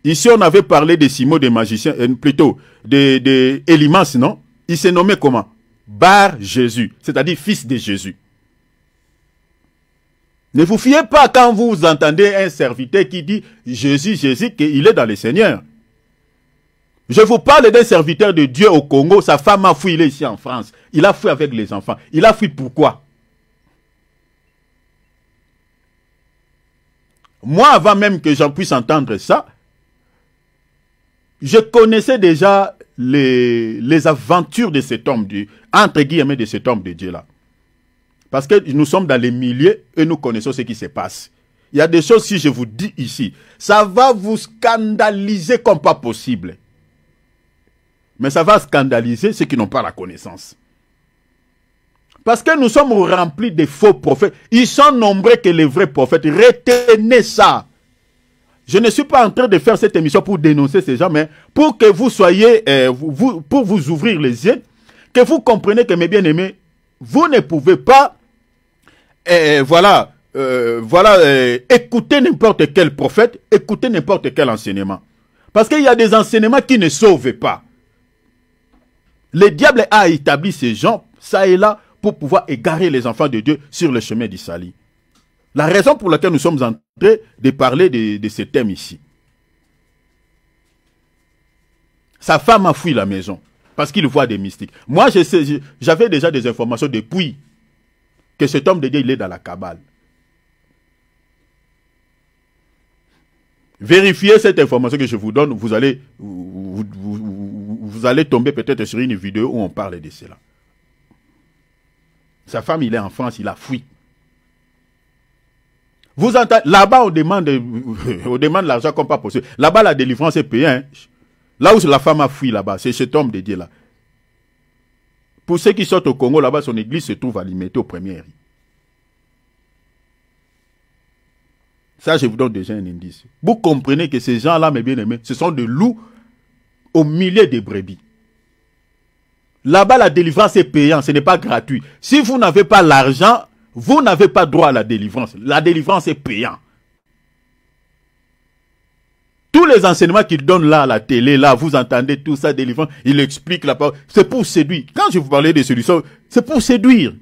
ici on avait parlé de Simon des magiciens, plutôt de Elimas, non? Il s'est nommé comment? Bar Jésus, c'est-à-dire fils de Jésus. Ne vous fiez pas quand vous entendez un serviteur qui dit Jésus, qu'il est dans le Seigneur. Je vous parle d'un serviteur de Dieu au Congo, sa femme a fui, il est ici en France. Il a fui avec les enfants. Il a fui pourquoi? Moi, avant même que j'en puisse entendre ça, je connaissais déjà les aventures de cet homme, entre guillemets, de cet homme de Dieu là. Parce que nous sommes dans les milieux et nous connaissons ce qui se passe. Il y a des choses, si je vous dis ici, ça va vous scandaliser comme pas possible. Mais ça va scandaliser ceux qui n'ont pas la connaissance. Parce que nous sommes remplis de faux prophètes. Ils sont nombreux que les vrais prophètes. Retenez ça. Je ne suis pas en train de faire cette émission pour dénoncer ces gens, mais pour que vous soyez, pour vous ouvrir les yeux, que vous compreniez que mes bien-aimés, vous ne pouvez pas, écouter n'importe quel prophète, écouter n'importe quel enseignement. Parce qu'il y a des enseignements qui ne sauvent pas. Le diable a établi ces gens, ça et là, pour pouvoir égarer les enfants de Dieu sur le chemin du salut. La raison pour laquelle nous sommes en train de parler de ce thème ici. Sa femme a fui la maison parce qu'il voit des mystiques. Moi, j'avais déjà des informations depuis que cet homme de Dieu, il est dans la Kabbale. Vérifiez cette information que je vous donne, vous allez tomber peut-être sur une vidéo où on parle de cela. Sa femme, il est en France, il a fui. Vous entendez, là-bas, on demande l'argent comme pas possible. Là-bas, la délivrance est payée. Hein. Là où la femme a fui, là-bas, c'est cet homme de Dieu là. Pour ceux qui sortent au Congo, là-bas, son église se trouve à Limité au premier riz. Ça, je vous donne déjà un indice. Vous comprenez que ces gens-là, mes bien-aimés, ce sont des loups au milieu des brebis. Là-bas, la délivrance est payante, ce n'est pas gratuit. Si vous n'avez pas l'argent, vous n'avez pas droit à la délivrance. La délivrance est payante. Tous les enseignements qu'il donne là à la télé, là, vous entendez tout ça, délivrance, il explique la parole. C'est pour séduire. Quand je vous parlais de solutions, c'est pour séduire.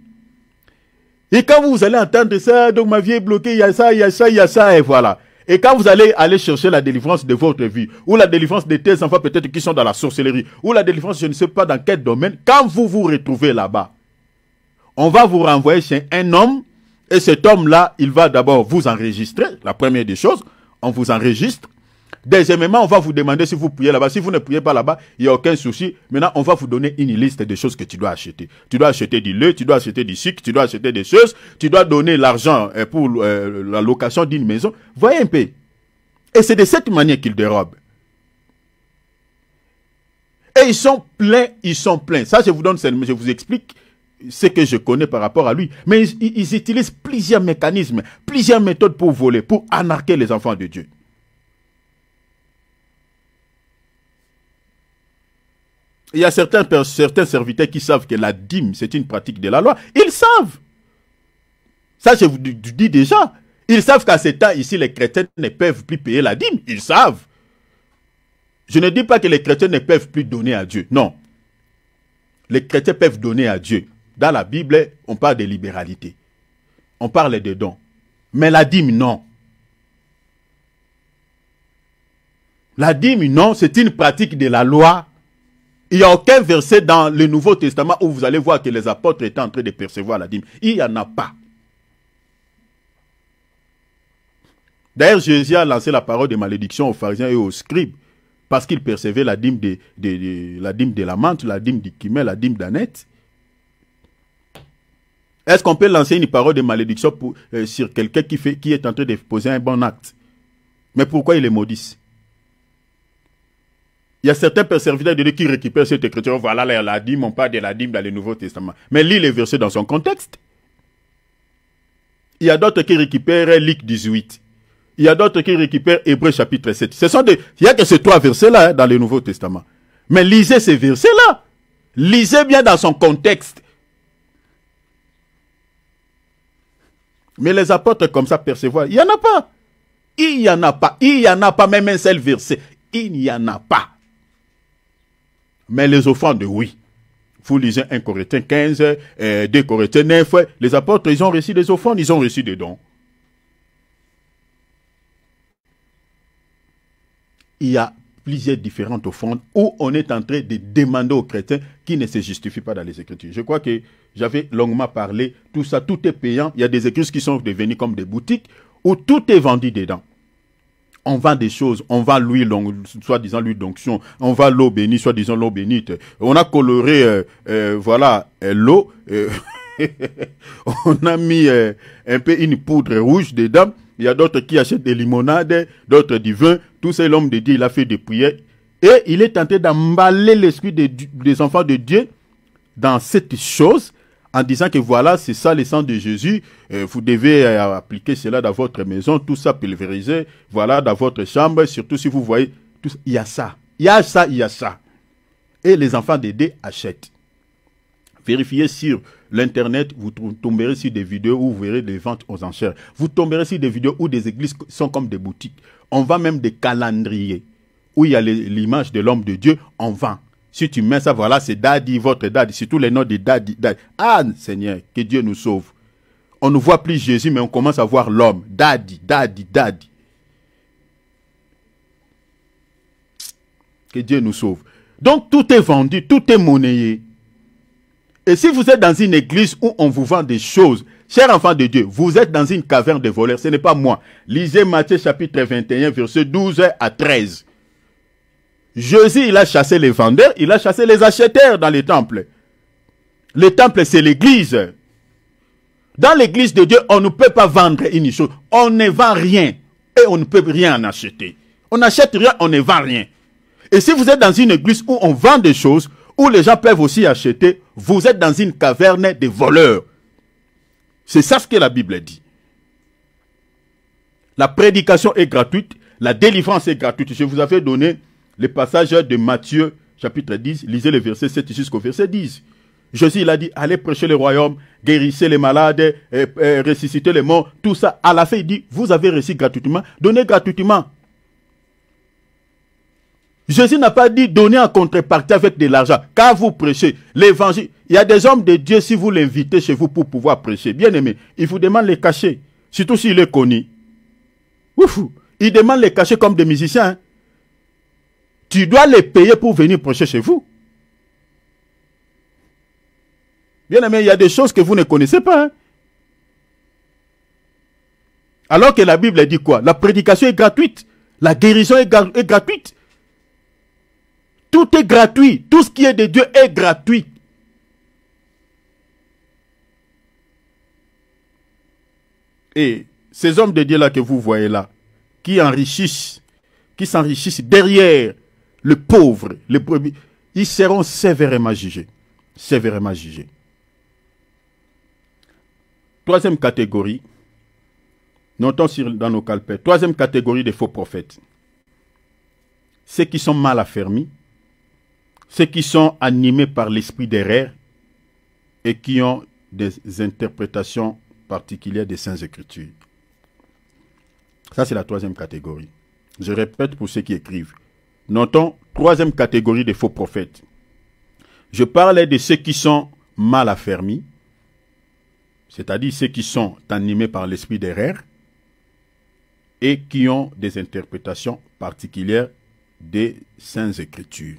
Et quand vous allez entendre ça, donc ma vie est bloquée, il y a ça, il y a ça, il y a ça, et voilà. Et quand vous allez chercher la délivrance de votre vie, ou la délivrance de tes enfants peut-être qui sont dans la sorcellerie, ou la délivrance, je ne sais pas dans quel domaine, quand vous vous retrouvez là-bas, on va vous renvoyer chez un homme, et cet homme-là, il va d'abord vous enregistrer, la première des choses, on vous enregistre. Deuxièmement, on va vous demander si vous priez là-bas. Si vous ne priez pas là-bas, il n'y a aucun souci. Maintenant, on va vous donner une liste de choses que tu dois acheter. Tu dois acheter du lait, tu dois acheter du sucre, tu dois acheter des choses, tu dois donner l'argent pour la location d'une maison. Voyez un peu. Et c'est de cette manière qu'ils dérobent. Et ils sont pleins, ils sont pleins. Ça, je vous donne, je vous explique ce que je connais par rapport à lui. Mais ils utilisent plusieurs mécanismes, plusieurs méthodes pour voler, pour arnaquer les enfants de Dieu. Il y a certains serviteurs qui savent que la dîme, c'est une pratique de la loi. Ils savent. Ça, je vous dis déjà. Ils savent qu'à ce temps, ici, les chrétiens ne peuvent plus payer la dîme. Ils savent. Je ne dis pas que les chrétiens ne peuvent plus donner à Dieu. Non. Les chrétiens peuvent donner à Dieu. Dans la Bible, on parle de libéralité. On parle de dons. Mais la dîme, non. La dîme, non, c'est une pratique de la loi. Il n'y a aucun verset dans le Nouveau Testament où vous allez voir que les apôtres étaient en train de percevoir la dîme. Il n'y en a pas. D'ailleurs, Jésus a lancé la parole de malédiction aux pharisiens et aux scribes parce qu'ils percevaient la dîme de la menthe, la dîme du cumin, la dîme d'ânette. Est-ce qu'on peut lancer une parole de malédiction sur quelqu'un qui est en train de poser un bon acte? Mais pourquoi ils les maudissent? Il y a certains serviteurs de Dieu qui récupèrent cette écriture. Voilà la dîme, on parle de la dîme dans le Nouveau Testament. Mais lis les versets dans son contexte. Il y a d'autres qui récupèrent Luc 18. Il y a d'autres qui récupèrent Hébreux chapitre 7. Il n'y a que ces 3 versets-là dans le Nouveau Testament. Mais lisez ces versets-là. Lisez bien dans son contexte. Mais les apôtres comme ça percevoir, il n'y en a pas. Il n'y en a pas. Il n'y en a pas même un seul verset. Il n'y en a pas. Mais les offrandes, oui. Vous lisez 1 Corinthiens 15, 2 Corinthiens 9. Les apôtres, ils ont reçu des offrandes, ils ont reçu des dons. Il y a plusieurs différentes offrandes où on est en train de demander aux chrétiens qui ne se justifient pas dans les Écritures. Je crois que j'avais longuement parlé. Tout ça, tout est payant. Il y a des églises qui sont devenues comme des boutiques où tout est vendu dedans. On vend des choses, on vend l'huile, soi-disant l'huile d'onction, on vend l'eau bénie, soi-disant l'eau bénite. On a coloré, l'eau, on a mis un peu une poudre rouge dedans. Il y a d'autres qui achètent des limonades, d'autres du vin. Tout ça, l'homme de Dieu, il a fait des prières. Et il est tenté d'emballer l'esprit des enfants de Dieu dans cette chose, en disant que voilà, c'est ça le sang de Jésus, vous devez appliquer cela dans votre maison, tout ça pulvérisé, voilà, dans votre chambre, surtout si vous voyez, tout ça. Il y a ça, il y a ça, il y a ça. Et les enfants de Dieu achètent. Vérifiez sur l'internet, vous tomberez sur des vidéos où vous verrez des ventes aux enchères. Vous tomberez sur des vidéos où des églises sont comme des boutiques. On vend même des calendriers, où il y a l'image de l'homme de Dieu, on vend. Si tu mets ça, voilà, c'est Daddy, votre Daddy, c'est tous les noms de Daddy. Ah, Seigneur, que Dieu nous sauve. On ne voit plus Jésus, mais on commence à voir l'homme. Daddy, Daddy, Daddy. Que Dieu nous sauve. Donc, tout est vendu, tout est monnayé. Et si vous êtes dans une église où on vous vend des choses, chers enfants de Dieu, vous êtes dans une caverne de voleurs, ce n'est pas moi. Lisez Matthieu chapitre 21, versets 12 à 13. Jésus, il a chassé les vendeurs, il a chassé les acheteurs dans les temples. Le temple, c'est l'église. Dans l'église de Dieu, on ne peut pas vendre une chose. On ne vend rien et on ne peut rien en acheter. On n'achète rien, on ne vend rien. Et si vous êtes dans une église où on vend des choses, où les gens peuvent aussi acheter, vous êtes dans une caverne de voleurs. C'est ça ce que la Bible dit. La prédication est gratuite, la délivrance est gratuite. Je vous avais donné le passage de Matthieu, chapitre 10, lisez le verset 7 jusqu'au verset 10. Jésus, il a dit, allez prêcher le royaume, guérissez les malades, ressuscitez les morts, tout ça. À la fin, il dit, vous avez reçu gratuitement, donnez gratuitement. Jésus n'a pas dit donner en contrepartie avec de l'argent. Quand vous prêchez l'évangile, il y a des hommes de Dieu, si vous l'invitez chez vous pour pouvoir prêcher, bien aimé, il vous demande les cachets, surtout s'il est connu. Ouf, il demande les cachets comme des musiciens. Hein. Tu dois les payer pour venir prêcher chez vous. Bien aimé, il y a des choses que vous ne connaissez pas. Hein. Alors que la Bible dit quoi? La prédication est gratuite. La guérison est gratuite. Tout est gratuit. Tout ce qui est de Dieu est gratuit. Et ces hommes de Dieu là que vous voyez là, qui s'enrichissent derrière le pauvre, les brebis, ils seront sévèrement jugés. Sévèrement jugés. troisième catégorie, notons dans nos calepins, troisième catégorie de faux prophètes. Ceux qui sont mal affermis, ceux qui sont animés par l'esprit d'erreur et qui ont des interprétations particulières des Saintes Écritures. Ça, c'est la troisième catégorie. Je répète pour ceux qui écrivent. Notons, troisième catégorie de faux prophètes. Je parlais de ceux qui sont mal affermis, c'est-à-dire ceux qui sont animés par l'esprit d'erreur et qui ont des interprétations particulières des Saintes Écritures.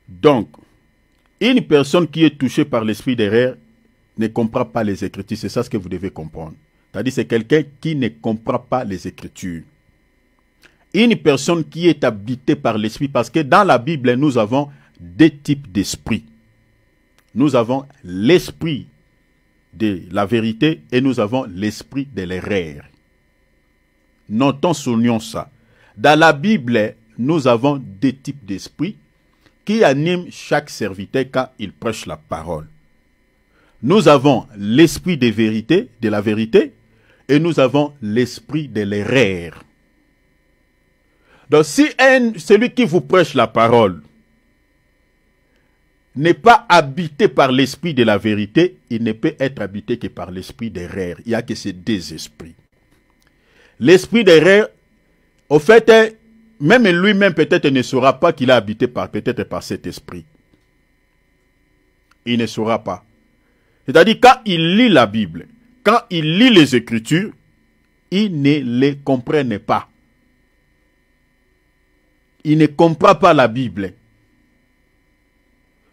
Donc, une personne qui est touchée par l'esprit d'erreur ne comprend pas les Écritures. C'est ça ce que vous devez comprendre. C'est-à-dire c'est quelqu'un qui ne comprend pas les Écritures. Une personne qui est habitée par l'esprit, parce que dans la Bible, nous avons deux types d'esprit. Nous avons l'esprit de la vérité et nous avons l'esprit de l'erreur. Notons, soulignons ça. Dans la Bible, nous avons deux types d'esprit qui animent chaque serviteur quand il prêche la parole. Nous avons l'esprit de vérité, de la vérité, et nous avons l'esprit de l'erreur. Donc si celui qui vous prêche la parole n'est pas habité par l'esprit de la vérité, il ne peut être habité que par l'esprit d'erreur. Il n'y a que ces deux esprits. L'esprit d'erreur, au fait, même lui-même peut-être ne saura pas qu'il est habité peut-être par cet esprit. Il ne saura pas. C'est-à-dire quand il lit la Bible, quand il lit les Écritures, il ne les comprenne pas. Il ne comprend pas la Bible.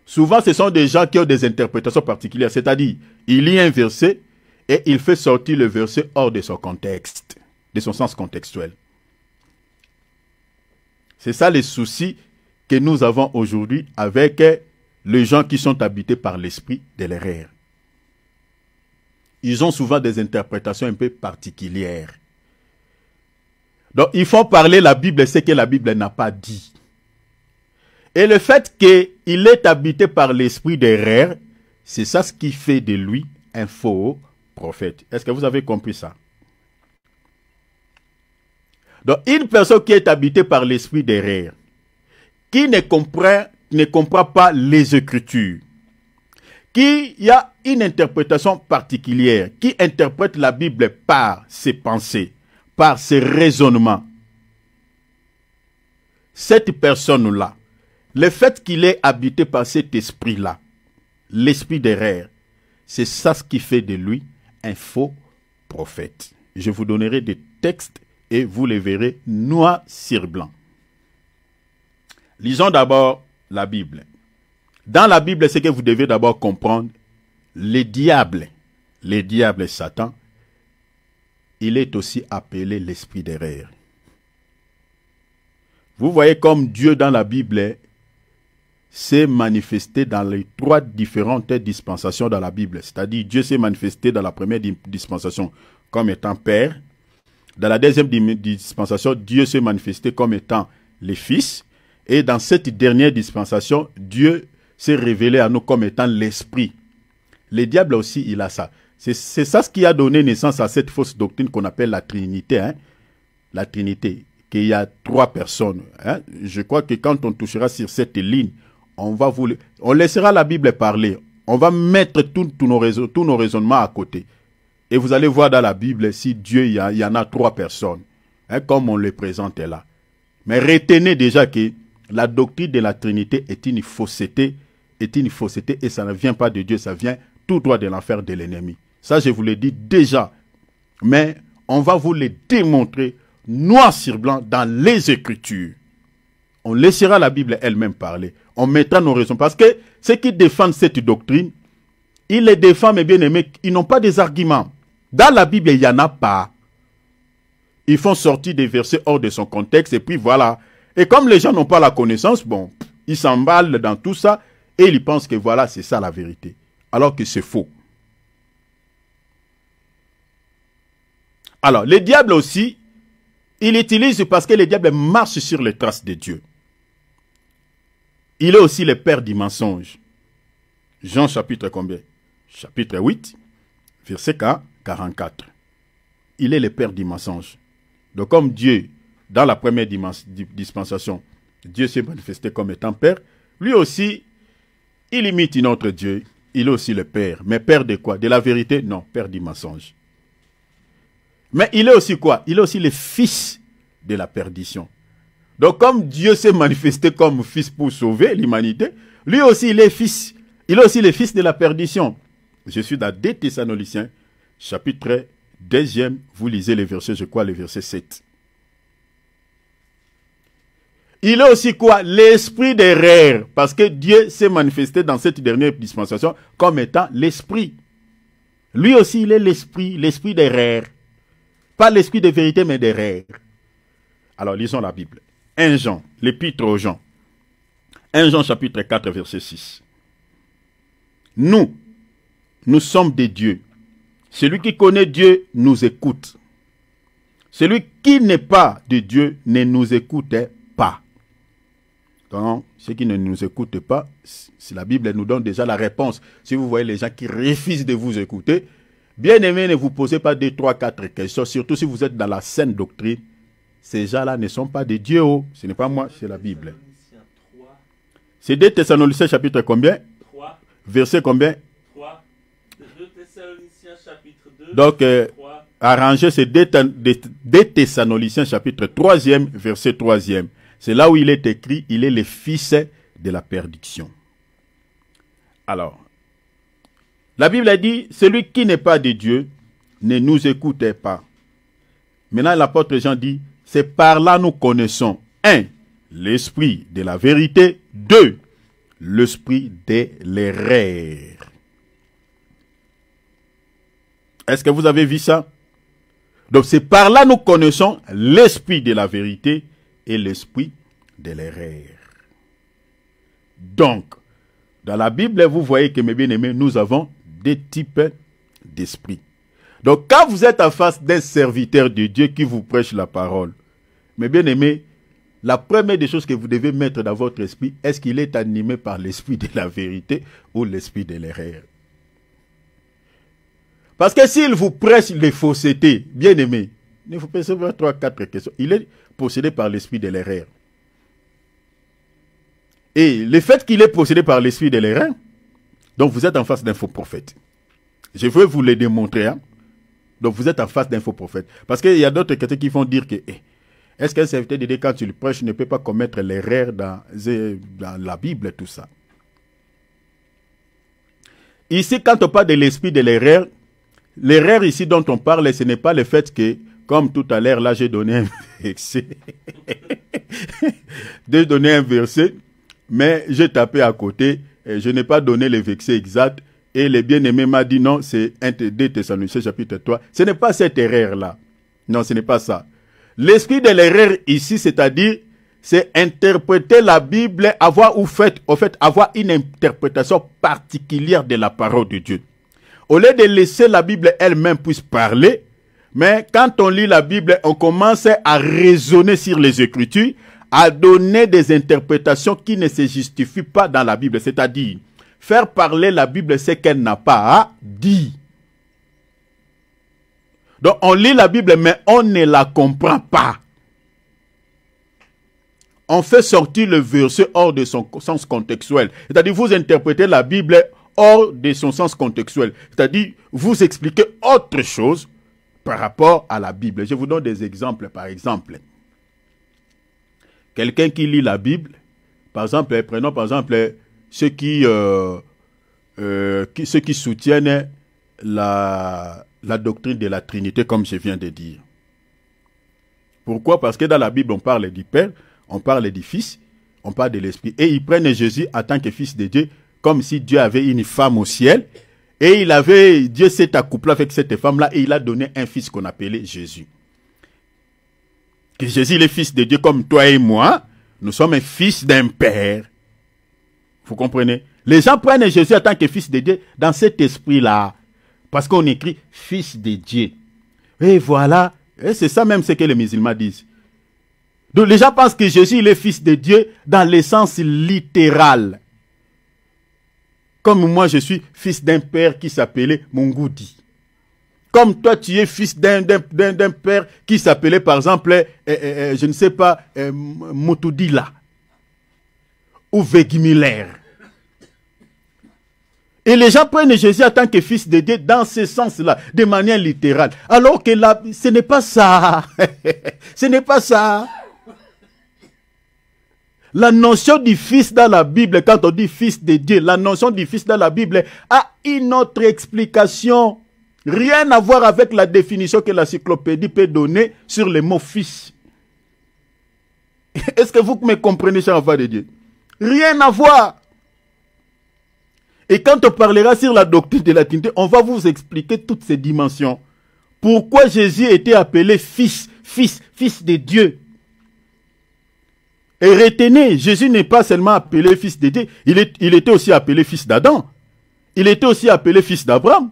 Souvent, ce sont des gens qui ont des interprétations particulières. C'est-à-dire, il lit un verset et il fait sortir le verset hors de son contexte, de son sens contextuel. C'est ça les soucis que nous avons aujourd'hui avec les gens qui sont habités par l'esprit de l'erreur. Ils ont souvent des interprétations un peu particulières. Donc, ils font parler la Bible, ce que la Bible n'a pas dit. Et le fait qu'il est habité par l'esprit d'erreur, c'est ça ce qui fait de lui un faux prophète. Est-ce que vous avez compris ça? Donc, une personne qui est habitée par l'esprit d'erreur, qui ne comprend pas les Écritures, qui a une interprétation particulière, qui interprète la Bible par ses pensées, par ses raisonnements, cette personne-là, le fait qu'il est habité par cet esprit-là, l'esprit d'erreur, c'est ça ce qui fait de lui un faux prophète. Je vous donnerai des textes et vous les verrez noir sur blanc. Lisons d'abord la Bible. Dans la Bible, c'est que vous devez d'abord comprendre, le diable Satan, il est aussi appelé l'esprit d'erreur. Vous voyez comme Dieu dans la Bible s'est manifesté dans les trois différentes dispensations dans la Bible. C'est-à-dire Dieu s'est manifesté dans la première dispensation comme étant Père. Dans la deuxième dispensation, Dieu s'est manifesté comme étant le Fils. Et dans cette dernière dispensation, Dieu s'est révélé à nous comme étant l'Esprit. Le diable aussi, il a ça. C'est ça ce qui a donné naissance à cette fausse doctrine qu'on appelle la Trinité. Hein? La Trinité, qu'il y a trois personnes. Hein? Je crois que quand on touchera sur cette ligne, on laissera la Bible parler. On va mettre tous nos raisonnements à côté. Et vous allez voir dans la Bible si Dieu, il y en a trois personnes. Hein, comme on les présente là. Mais retenez déjà que la doctrine de la Trinité est une fausseté et ça ne vient pas de Dieu, ça vient tout droit de l'enfer de l'ennemi. Ça, je vous l'ai dit déjà. Mais on va vous le démontrer noir sur blanc dans les Écritures. On laissera la Bible elle-même parler. On mettra nos raisons. Parce que ceux qui défendent cette doctrine, ils les défendent, mes bien-aimés, ils n'ont pas des arguments. Dans la Bible, il n'y en a pas. Ils font sortir des versets hors de son contexte et puis voilà. Et comme les gens n'ont pas la connaissance, bon, ils s'emballent dans tout ça et ils pensent que voilà, c'est ça la vérité. Alors que c'est faux. Alors, le diable aussi, il utilise parce que le diable marche sur les traces de Dieu. Il est aussi le père du mensonge. Jean chapitre combien? Chapitre 8, verset 44. Il est le père du mensonge. Donc comme Dieu, dans la première dispensation, Dieu s'est manifesté comme étant père, lui aussi, il imite notre Dieu. Il est aussi le père. Mais père de quoi? De la vérité? Non, père du mensonge. Mais il est aussi quoi? Il est aussi le fils de la perdition. Donc comme Dieu s'est manifesté comme fils pour sauver l'humanité, lui aussi il est fils. Il est aussi le fils de la perdition. Je suis dans 2 Thessaloniciens, chapitre 2e, vous lisez les versets, je crois, le verset 7. Il est aussi quoi? L'esprit d'erreur. Parce que Dieu s'est manifesté dans cette dernière dispensation comme étant l'esprit. Lui aussi, il est l'esprit, l'esprit d'erreur. Pas l'esprit de vérité, mais d'erreur. Alors, lisons la Bible. 1 Jean, l'épître aux Jean. 1 Jean chapitre 4, verset 6. Nous sommes des dieux. Celui qui connaît Dieu nous écoute. Celui qui n'est pas de Dieu ne nous écoute pas. Donc, ceux qui ne nous écoutent pas, si la Bible nous donne déjà la réponse. Si vous voyez les gens qui refusent de vous écouter, bien aimé, ne vous posez pas 2, 3, 4 questions, surtout si vous êtes dans la saine doctrine. Ces gens-là ne sont pas des dieux. Oh. Ce n'est pas moi, c'est la Bible. C'est 2 Thessaloniciens chapitre combien? 3. Verset combien? 3. 2 Thessaloniciens chapitre 2. Donc, arrangez ces 2 Thessaloniciens chapitre 3e, verset 3e. C'est là où il est écrit, il est le fils de la perdition. Alors, la Bible a dit, celui qui n'est pas de Dieu ne nous écoutez pas. Maintenant, l'apôtre Jean dit, c'est par là nous connaissons, 1, l'esprit de la vérité, 2, l'esprit de l'erreur. Est-ce que vous avez vu ça? Donc, c'est par là nous connaissons l'esprit de la vérité et l'esprit de l'erreur. Donc, dans la Bible, vous voyez que, mes bien-aimés, nous avons deux types d'esprit. Donc, quand vous êtes en face d'un serviteur de Dieu qui vous prêche la parole, mes bien-aimés, la première des choses que vous devez mettre dans votre esprit, est-ce qu'il est animé par l'esprit de la vérité ou l'esprit de l'erreur? Parce que s'il vous prêche les faussetés, bien-aimés, il faut penser à 3, 4 questions. Il est possédé par l'esprit de l'erreur. Et le fait qu'il est possédé par l'esprit de l'erreur, donc vous êtes en face d'un faux prophète. Je veux vous le démontrer. Hein? Donc vous êtes en face d'un faux prophète. Parce qu'il y a d'autres questions qui vont dire que est-ce qu'un serviteur de Dieu, quand tu le prêches, ne peut pas commettre l'erreur dans la Bible, tout ça. Ici, quand on parle de l'esprit de l'erreur ici dont on parle, ce n'est pas le fait que, comme tout à l'heure, là j'ai donné un verset, j'ai donné un verset, mais j'ai tapé à côté, et je n'ai pas donné le verset exact, et le bien-aimé m'a dit non, c'est 2 Thessaloniciens chapitre 3. Ce n'est pas cette erreur-là. Non, ce n'est pas ça. L'esprit de l'erreur ici, c'est-à-dire, c'est interpréter la Bible, avoir une interprétation particulière de la parole de Dieu. Au lieu de laisser la Bible elle-même puisse parler, mais quand on lit la Bible, on commence à raisonner sur les Écritures, à donner des interprétations qui ne se justifient pas dans la Bible, c'est-à-dire faire parler la Bible ce qu'elle n'a pas à dire. Donc on lit la Bible, mais on ne la comprend pas. On fait sortir le verset hors de son sens contextuel. C'est-à-dire vous interprétez la Bible hors de son sens contextuel. C'est-à-dire vous expliquez autre chose par rapport à la Bible. Je vous donne des exemples. Par exemple, quelqu'un qui lit la Bible, par exemple, prenons par exemple ceux qui soutiennent la doctrine de la Trinité, comme je viens de dire. Pourquoi? Parce que dans la Bible, on parle du Père, on parle du Fils, on parle de l'Esprit. Et ils prennent Jésus en tant que Fils de Dieu, comme si Dieu avait une femme au ciel. Et Dieu s'est accouplé avec cette femme-là et il a donné un fils qu'on appelait Jésus. Que Jésus est fils de Dieu comme toi et moi, nous sommes un fils d'un père. Vous comprenez? Les gens prennent Jésus en tant que fils de Dieu dans cet esprit-là. Parce qu'on écrit fils de Dieu. Et voilà, et c'est ça même ce que les musulmans disent. Donc les gens pensent que Jésus il est fils de Dieu dans le sens littéral. Comme moi, je suis fils d'un père qui s'appelait Mungoudi. Comme toi, tu es fils d'un père qui s'appelait, par exemple, je ne sais pas, Moutoudila ou Vegimiller. Et les gens prennent Jésus en tant que fils de Dieu dans ce sens-là, de manière littérale. Alors que là, ce n'est pas ça. Ce n'est pas ça. La notion du fils dans la Bible, quand on dit fils de Dieu, la notion du fils dans la Bible a une autre explication. Rien à voir avec la définition que l'encyclopédie peut donner sur le mot fils. Est-ce que vous me comprenez, cher enfant de Dieu? Rien à voir. Et quand on parlera sur la doctrine de la Trinité, on va vous expliquer toutes ces dimensions. Pourquoi Jésus était appelé fils, fils de Dieu. Et retenez, Jésus n'est pas seulement appelé fils de Dieu, il était aussi appelé fils d'Adam. Il était aussi appelé fils d'Abraham.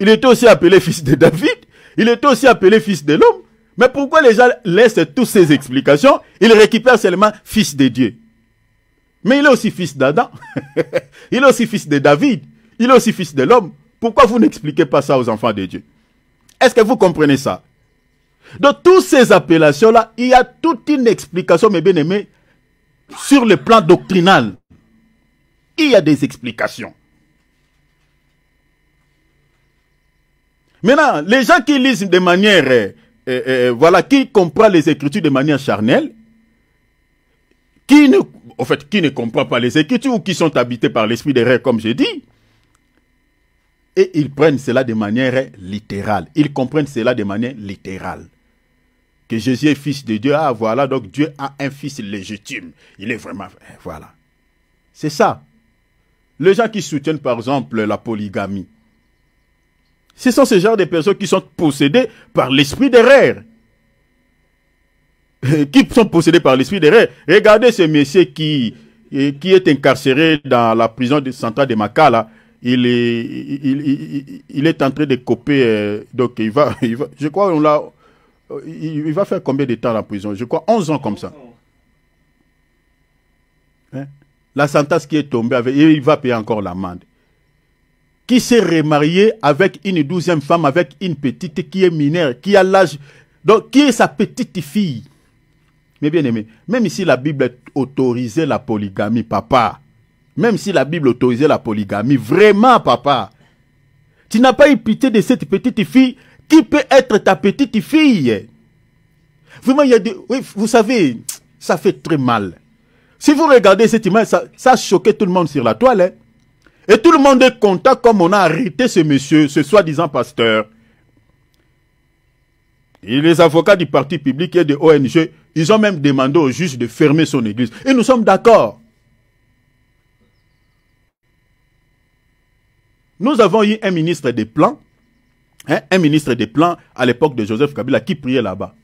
Il était aussi appelé fils de David. Il était aussi appelé fils de l'homme. Mais pourquoi les gens laissent toutes ces explications? Ils récupèrent seulement fils de Dieu. Mais il est aussi fils d'Adam. Il est aussi fils de David. Il est aussi fils de l'homme. Pourquoi vous n'expliquez pas ça aux enfants de Dieu? Est-ce que vous comprenez ça? Dans toutes ces appellations-là, il y a toute une explication, mes bien-aimés, sur le plan doctrinal. Il y a des explications. Maintenant, les gens qui lisent de manière, voilà, qui comprennent les Écritures de manière charnelle, qui ne comprennent pas les Écritures ou qui sont habités par l'esprit des rêves, comme j'ai dit, et ils prennent cela de manière littérale. Ils comprennent cela de manière littérale. Que Jésus est fils de Dieu, ah voilà, donc Dieu a un fils légitime. Il est vraiment, voilà. C'est ça. Les gens qui soutiennent par exemple la polygamie, ce sont ces genres de personnes qui sont possédées par l'esprit d'erreur. Qui sont possédés par l'esprit d'erreur. Regardez ce monsieur qui est incarcéré dans la prison centrale de Makala. Il est en train de couper, donc il va, je crois il va faire combien de temps en prison? Je crois 11 ans comme ça. Hein? La sentence qui est tombée, il va payer encore l'amende. Qui s'est remarié avec une 12e femme, avec une petite qui est mineure, qui a l'âge, donc qui est sa petite fille. Mais bien aimé, même si la Bible autorisait la polygamie, papa, même si la Bible autorisait la polygamie, vraiment, papa, tu n'as pas eu pitié de cette petite fille qui peut être ta petite fille. Vraiment, il y a des... Oui, vous savez, ça fait très mal. Si vous regardez cette image, ça a choqué tout le monde sur la toile. Hein? Et tout le monde est content comme on a arrêté ce monsieur, ce soi-disant pasteur. Et les avocats du parti public et de ONG, ils ont même demandé au juge de fermer son église. Et nous sommes d'accord. Nous avons eu un ministre des Plans, un ministre des Plans à l'époque de Joseph Kabila qui priait là-bas.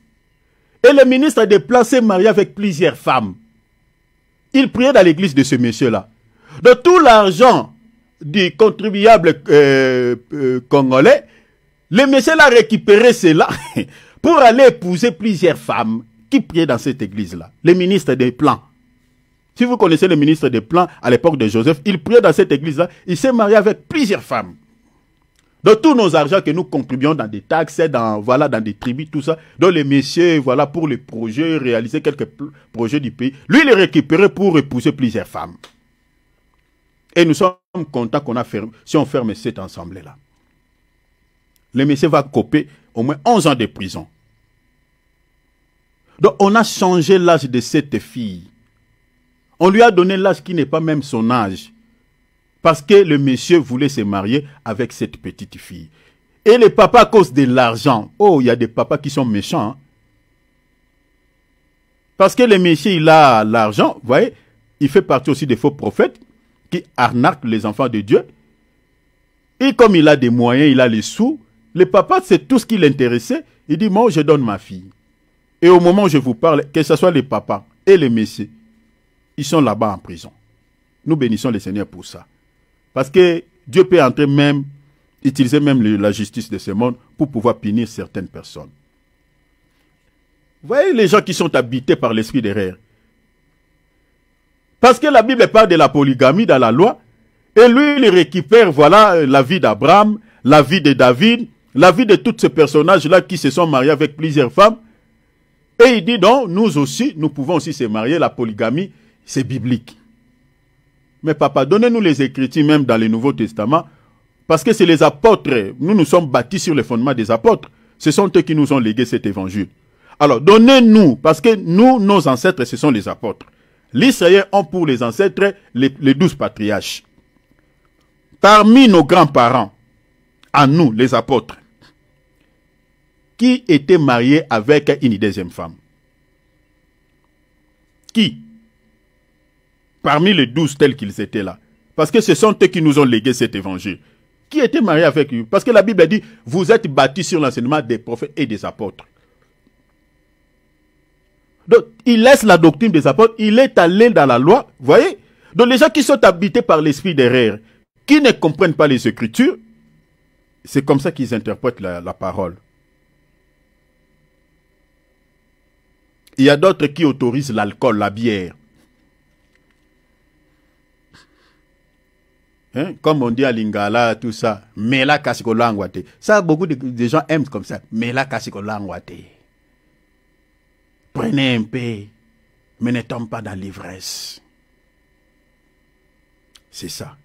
Et le ministre des Plans s'est marié avec plusieurs femmes. Il priait dans l'église de ce monsieur-là. De tout l'argent du contribuable congolais, le monsieur a récupéré cela pour aller épouser plusieurs femmes qui priaient dans cette église-là. Le ministre des Plans. Si vous connaissez le ministre des Plans à l'époque de Joseph, il priait dans cette église-là, il s'est marié avec plusieurs femmes. De tous nos argents que nous contribuons dans des taxes, dans des tribus, tout ça, dont les messieurs, voilà, pour les projets, réaliser quelques projets du pays, lui, il est récupéré pour épouser plusieurs femmes. Et nous sommes contents qu'on a fermé, si on ferme cette assemblée-là. Le monsieur va couper au moins 11 ans de prison. Donc, on a changé l'âge de cette fille. On lui a donné l'âge qui n'est pas même son âge. Parce que le monsieur voulait se marier avec cette petite fille. Et le papa, à cause de l'argent. Oh, il y a des papas qui sont méchants. Hein? Parce que le monsieur, il a l'argent. Vous voyez, il fait partie aussi des faux prophètes qui arnaquent les enfants de Dieu. Et comme il a des moyens, il a les sous. Le papa, c'est tout ce qui l'intéressait. Il dit, moi, je donne ma fille. Et au moment où je vous parle, que ce soit les papas et les messieurs, ils sont là-bas en prison. Nous bénissons le Seigneur pour ça. Parce que Dieu peut entrer même, utiliser même la justice de ce monde pour pouvoir punir certaines personnes. Vous voyez les gens qui sont habités par l'esprit d'erreur. Parce que la Bible parle de la polygamie dans la loi. Et lui, il récupère, voilà, la vie d'Abraham, la vie de David, la vie de tous ces personnages-là qui se sont mariés avec plusieurs femmes. Et il dit, donc, nous aussi, nous pouvons aussi se marier. La polygamie, c'est biblique. Mais papa, donnez-nous les Écritures, même dans le Nouveau Testament, parce que c'est les apôtres. Nous nous sommes bâtis sur les fondements des apôtres. Ce sont eux qui nous ont légué cet évangile. Alors, donnez-nous, parce que nous, nos ancêtres, ce sont les apôtres. L'Israël ont pour les ancêtres les 12 patriarches. Parmi nos grands-parents, à nous, les apôtres, qui étaient mariés avec une deuxième femme? Qui? Parmi les 12 tels qu'ils étaient là. Parce que ce sont eux qui nous ont légué cet évangile. Qui était marié avec lui? Parce que la Bible dit, vous êtes bâtis sur l'enseignement des prophètes et des apôtres. Donc, il laisse la doctrine des apôtres, il est allé dans la loi, vous voyez? Donc, les gens qui sont habités par l'esprit d'erreur, qui ne comprennent pas les Écritures, c'est comme ça qu'ils interprètent la parole. Il y a d'autres qui autorisent l'alcool, la bière. Hein? Comme on dit à Lingala, tout ça. Mela kasikolangwate. Ça, beaucoup de gens aiment comme ça. Mela kasikolangwate. Prenez un peu, mais ne tombez pas dans l'ivresse. C'est ça.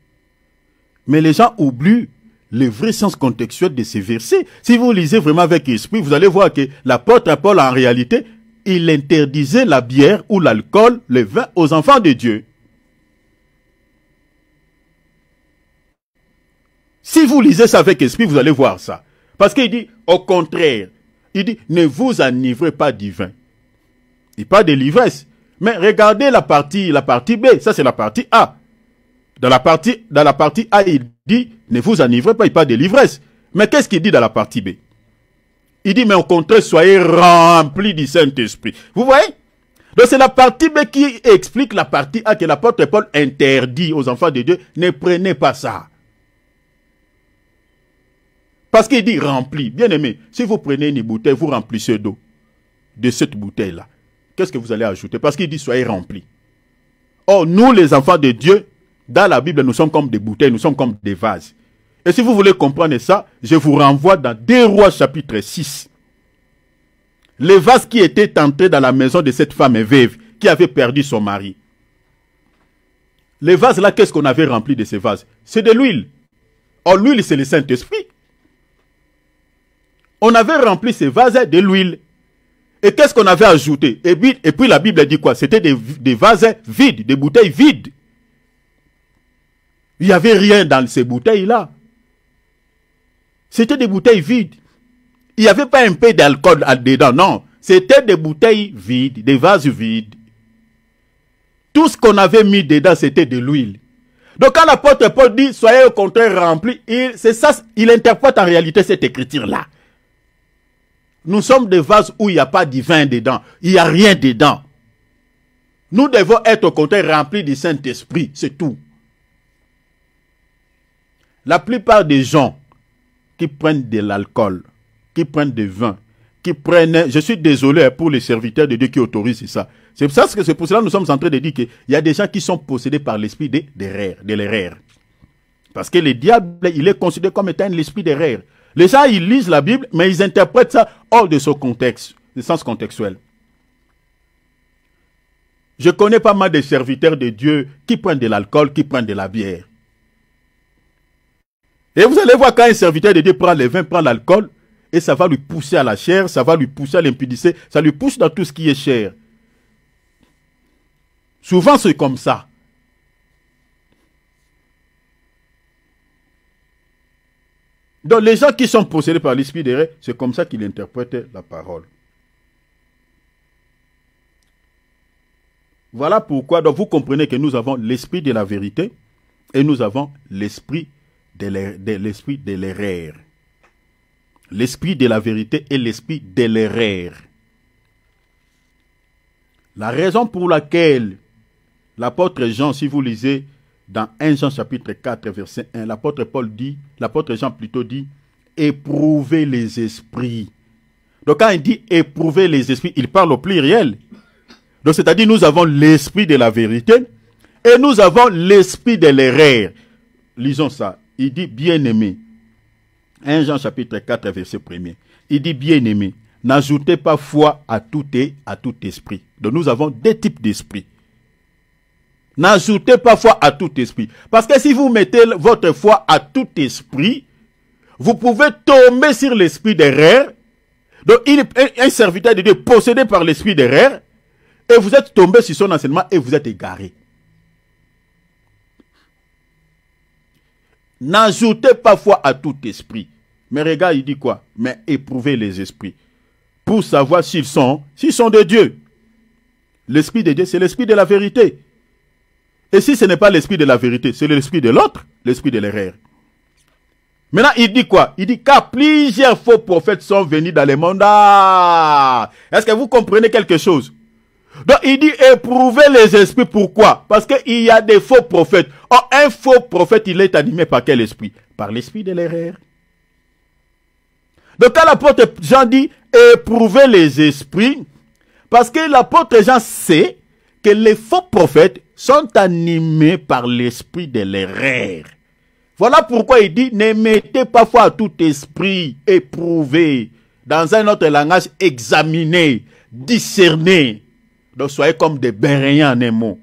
Mais les gens oublient le vrai sens contextuel de ces versets. Si vous lisez vraiment avec esprit, vous allez voir que l'apôtre Paul, en réalité, il interdisait la bière ou l'alcool, le vin aux enfants de Dieu. Si vous lisez ça avec esprit, vous allez voir ça. Parce qu'il dit, au contraire, il dit, ne vous enivrez pas du vin. Il parle de l'ivresse. Mais regardez la partie B, ça c'est la partie A. Dans la partie A, il dit, ne vous enivrez pas, il parle de l'ivresse. Mais qu'est-ce qu'il dit dans la partie B? Il dit, mais au contraire, soyez remplis du Saint-Esprit. Vous voyez? Donc c'est la partie B qui explique la partie A que l'apôtre Paul interdit aux enfants de Dieu. Ne prenez pas ça. Parce qu'il dit rempli. Bien aimé, si vous prenez une bouteille, vous remplissez d'eau de cette bouteille-là. Qu'est-ce que vous allez ajouter? Parce qu'il dit soyez remplis. Or, nous les enfants de Dieu, dans la Bible, nous sommes comme des bouteilles, nous sommes comme des vases. Et si vous voulez comprendre ça, je vous renvoie dans 2 Rois chapitre 6. Les vases qui étaient entrés dans la maison de cette femme veuve qui avait perdu son mari. Les vases là, qu'est-ce qu'on avait rempli de ces vases? C'est de l'huile. Or, l'huile, c'est le Saint-Esprit. On avait rempli ces vases de l'huile. Et qu'est-ce qu'on avait ajouté? Et puis la Bible dit quoi? C'était des vases vides, des bouteilles vides. Il n'y avait rien dans ces bouteilles-là. C'était des bouteilles vides. Il n'y avait pas un peu d'alcool dedans, non. C'était des bouteilles vides, des vases vides. Tout ce qu'on avait mis dedans, c'était de l'huile. Donc quand l'apôtre Paul dit, soyez au contraire remplis, c'est ça, il interprète en réalité cette écriture-là. Nous sommes des vases où il n'y a pas de vin dedans. Il n'y a rien dedans. Nous devons être au contraire remplis du Saint-Esprit. C'est tout. La plupart des gens qui prennent de l'alcool, qui prennent du vin, qui prennent... Je suis désolé pour les serviteurs de Dieu qui autorisent ça. C'est pour cela que nous sommes en train de dire qu'il y a des gens qui sont possédés par l'esprit de l'erreur. Parce que le diable, il est considéré comme étant l'esprit d'erreur. Les gens, ils lisent la Bible, mais ils interprètent ça hors de son contexte, du sens contextuel. Je connais pas mal de serviteurs de Dieu qui prennent de l'alcool, qui prennent de la bière. Et vous allez voir quand un serviteur de Dieu prend le vin, prend l'alcool, et ça va lui pousser à la chair, ça va lui pousser à l'impudicité, ça lui pousse dans tout ce qui est chair. Souvent, c'est comme ça. Donc les gens qui sont possédés par l'esprit d'erreur, c'est comme ça qu'ils interprètent la parole. Voilà pourquoi donc vous comprenez que nous avons l'esprit de la vérité et nous avons l'esprit de l'erreur. L'esprit de la vérité et l'esprit de l'erreur. La raison pour laquelle l'apôtre Jean, si vous lisez dans 1 Jean chapitre 4 verset 1, l'apôtre Jean plutôt dit, éprouvez les esprits. Donc quand il dit éprouvez les esprits, il parle au pluriel. Donc c'est-à-dire nous avons l'esprit de la vérité et nous avons l'esprit de l'erreur. lisons ça. Il dit bien-aimé. 1 Jean chapitre 4 verset 1er. Il dit bien-aimé. N'ajoutez pas foi à tout esprit. Donc nous avons deux types d'esprit. N'ajoutez pas foi à tout esprit. Parce que si vous mettez votre foi à tout esprit, vous pouvez tomber sur l'esprit d'erreur. Donc un serviteur de Dieu possédé par l'esprit d'erreur, et vous êtes tombé sur son enseignement et vous êtes égaré. N'ajoutez pas foi à tout esprit. Mais regarde, il dit quoi? Mais éprouvez les esprits. Pour savoir s'ils sont de Dieu. L'esprit de Dieu, c'est l'esprit de la vérité. Et si ce n'est pas l'esprit de la vérité, c'est l'esprit de l'autre, l'esprit de l'erreur. Maintenant, il dit quoi? Il dit car plusieurs faux prophètes sont venus dans le monde. Ah! Est-ce que vous comprenez quelque chose? Donc, il dit éprouvez les esprits. Pourquoi? Parce qu'il y a des faux prophètes. Or, un faux prophète, il est animé par quel esprit? Par l'esprit de l'erreur. Donc, quand l'apôtre Jean dit éprouvez les esprits, parce que l'apôtre Jean sait que les faux prophètes sont animés par l'esprit de l'erreur. Voilà pourquoi il dit ne mettez pas foi à tout esprit, éprouvez. Dans un autre langage, examinez, discernez. Donc soyez comme des béréens en un mot.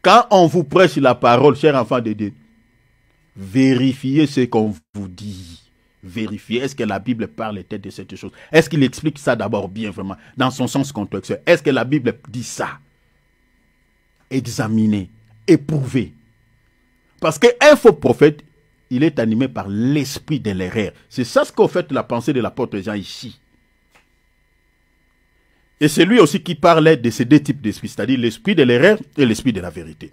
Quand on vous prêche la parole, chers enfants de Dieu, vérifiez ce qu'on vous dit. Vérifiez, est-ce que la Bible parle de cette chose? Est-ce qu'il explique ça d'abord bien vraiment, dans son sens contextuel? Est-ce que la Bible dit ça? Examinez, éprouvez. Parce qu'un faux prophète, il est animé par l'esprit de l'erreur. C'est ça ce qu'en fait la pensée de l'apôtre Jean ici. Et c'est lui aussi qui parlait de ces deux types d'esprit, c'est-à-dire l'esprit de l'erreur et l'esprit de la vérité.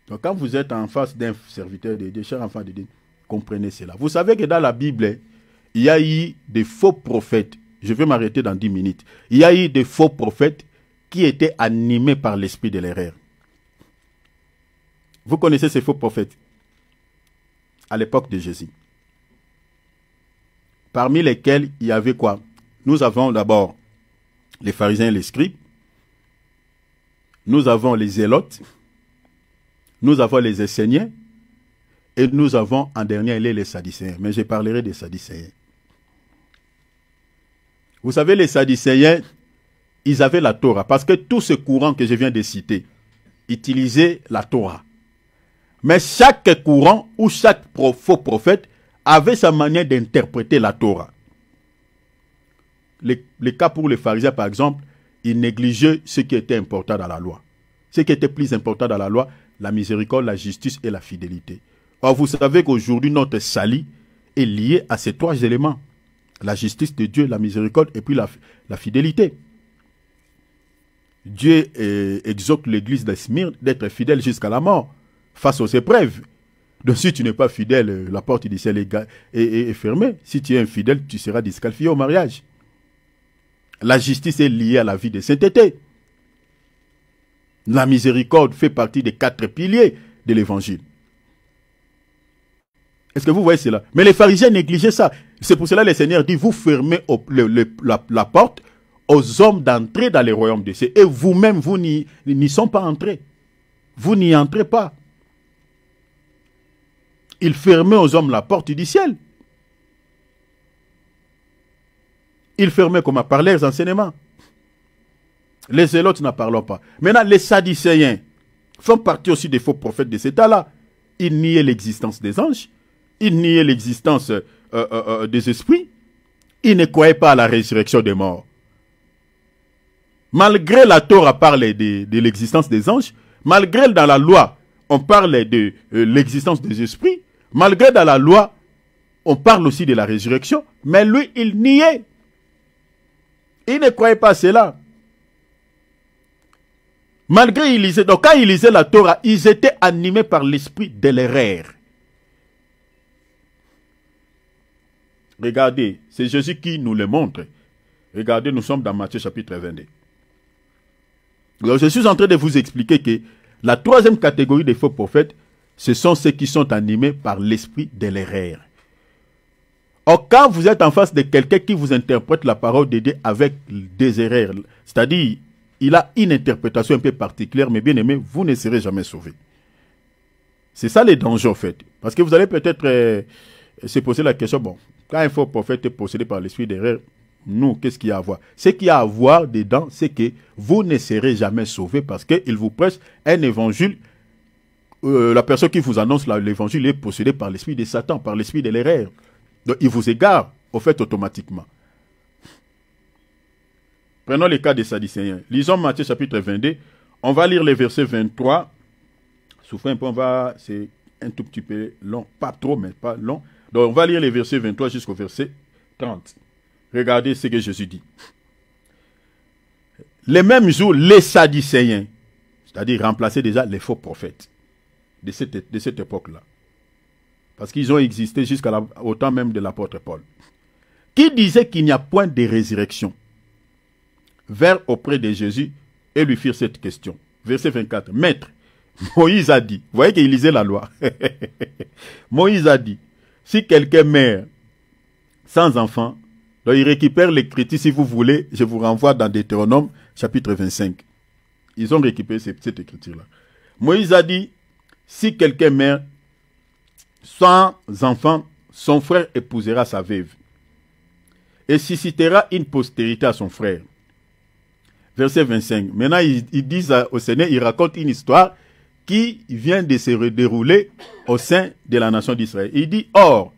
Donc quand vous êtes en face d'un serviteur de Dieu, cher enfant de Dieu, comprenez cela. Vous savez que dans la Bible, il y a eu des faux prophètes. Je vais m'arrêter dans 10 minutes. Il y a eu des faux prophètes qui étaient animés par l'esprit de l'erreur. Vous connaissez ces faux prophètes à l'époque de Jésus. Parmi lesquels il y avait quoi? Nous avons d'abord les pharisiens et les scribes. Nous avons les zélotes. Nous avons les esséniens. Et nous avons en dernier lieu les sadducéens. Mais je parlerai des sadducéens. Vous savez, les sadducéens, ils avaient la Torah. Parce que tout ce courant que je viens de citer utilisait la Torah. Mais chaque courant ou chaque faux prophète avait sa manière d'interpréter la Torah. Les cas pour les pharisiens, par exemple, ils négligeaient ce qui était important dans la loi. Ce qui était plus important dans la loi, la miséricorde, la justice et la fidélité. Or, vous savez qu'aujourd'hui, notre salut est lié à ces trois éléments. La justice de Dieu, la miséricorde et puis la fidélité. Dieu exhorte l'église de Smyrne d'être fidèle jusqu'à la mort, face aux épreuves. Donc si tu n'es pas fidèle, la porte du ciel est fermée. Si tu es infidèle, tu seras disqualifié au mariage. La justice est liée à la vie de sainteté. La miséricorde fait partie des 4 piliers de l'évangile. Est-ce que vous voyez cela? Mais les pharisiens négligeaient ça. C'est pour cela que le Seigneur dit, vous fermez la porte aux hommes d'entrer dans les royaumes de cieux. Et vous-même, vous n'y sont pas entrés. Vous n'y entrez pas. Il fermait aux hommes la porte du ciel. Il fermait comme à parler les enseignements. Les zélotes n'en parlent pas. Maintenant, les sadducéens font partie aussi des faux prophètes de cet état-là. Ils niaient l'existence des anges. Ils niaient l'existence des esprits. Ils ne croyaient pas à la résurrection des morts. Malgré la Torah parle de l'existence des anges, malgré dans la loi, on parle de l'existence des esprits, malgré dans la loi, on parle aussi de la résurrection, mais lui, il niait. Il ne croyait pas à cela. Malgré il lisait, donc quand ils lisaient la Torah, ils étaient animés par l'esprit de l'erreur. Regardez, c'est Jésus qui nous le montre. Regardez, nous sommes dans Matthieu chapitre 22. Alors, je suis en train de vous expliquer que la troisième catégorie des faux prophètes, ce sont ceux qui sont animés par l'esprit de l'erreur. Or, quand vous êtes en face de quelqu'un qui vous interprète la parole de Dieu avec des erreurs, c'est-à-dire, il a une interprétation un peu particulière, mais bien aimé, vous ne serez jamais sauvés. C'est ça les dangers, en fait. Parce que vous allez peut-être se poser la question, bon, quand un faux prophète est possédé par l'esprit d'erreur, nous, qu'est-ce qu'il y a à voir? Ce qu'il y a à voir dedans, c'est que vous ne serez jamais sauvés parce qu'il vous prêche un évangile. La personne qui vous annonce l'évangile est possédée par l'esprit de Satan, par l'esprit de l'erreur. Donc, il vous égare, au fait, automatiquement. Prenons le cas des Sadducéens. Lisons Matthieu chapitre 22. On va lire les versets 23. Souffrez un peu, c'est un tout petit peu long. Pas trop, mais pas long. Donc, on va lire les versets 23 jusqu'au verset 30. Regardez ce que Jésus dit. Les mêmes jours, les Sadducéens, c'est-à-dire remplacer déjà les faux prophètes de cette époque-là. Parce qu'ils ont existé au temps même de l'apôtre Paul. Qui disait qu'il n'y a point de résurrection, vinrent auprès de Jésus et lui firent cette question. Verset 24. Maître, Moïse a dit, vous voyez qu'il lisait la loi. Moïse a dit, si quelqu'un meurt sans enfant, donc il récupère l'écriture, si vous voulez, je vous renvoie dans Deutéronome, chapitre 25. Ils ont récupéré cette écriture-là. Moïse a dit, si quelqu'un meurt sans enfant, son frère épousera sa veuve et suscitera une postérité à son frère. Verset 25. Maintenant, ils disent au Seigneur, ils racontent une histoire qui vient de se dérouler au sein de la nation d'Israël. Il dit, or,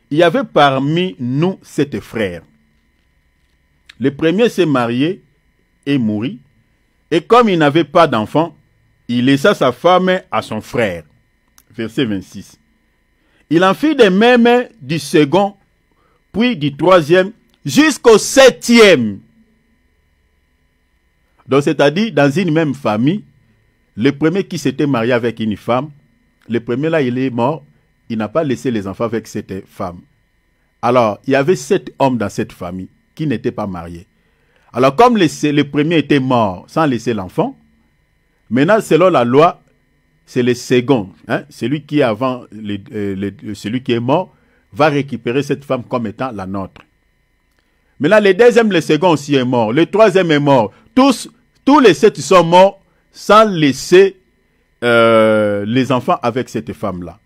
il y avait parmi nous 7 frères. Le premier s'est marié et mourut. Et comme il n'avait pas d'enfant, il laissa sa femme à son frère. Verset 26. Il en fit de même du second, puis du troisième, jusqu'au 7e. Donc, c'est-à-dire, dans une même famille, le premier qui s'était marié avec une femme, le premier là, il est mort, il n'a pas laissé les enfants avec cette femme. Alors, il y avait 7 hommes dans cette famille qui n'étaient pas mariés. Alors, comme le premier était mort sans laisser l'enfant, maintenant, selon la loi, c'est le second, celui qui est avant, celui qui est mort, va récupérer cette femme comme étant la nôtre. Maintenant, le deuxième, le second aussi est mort. Le troisième est mort. Tous les 7 sont morts sans laisser les enfants avec cette femme-là.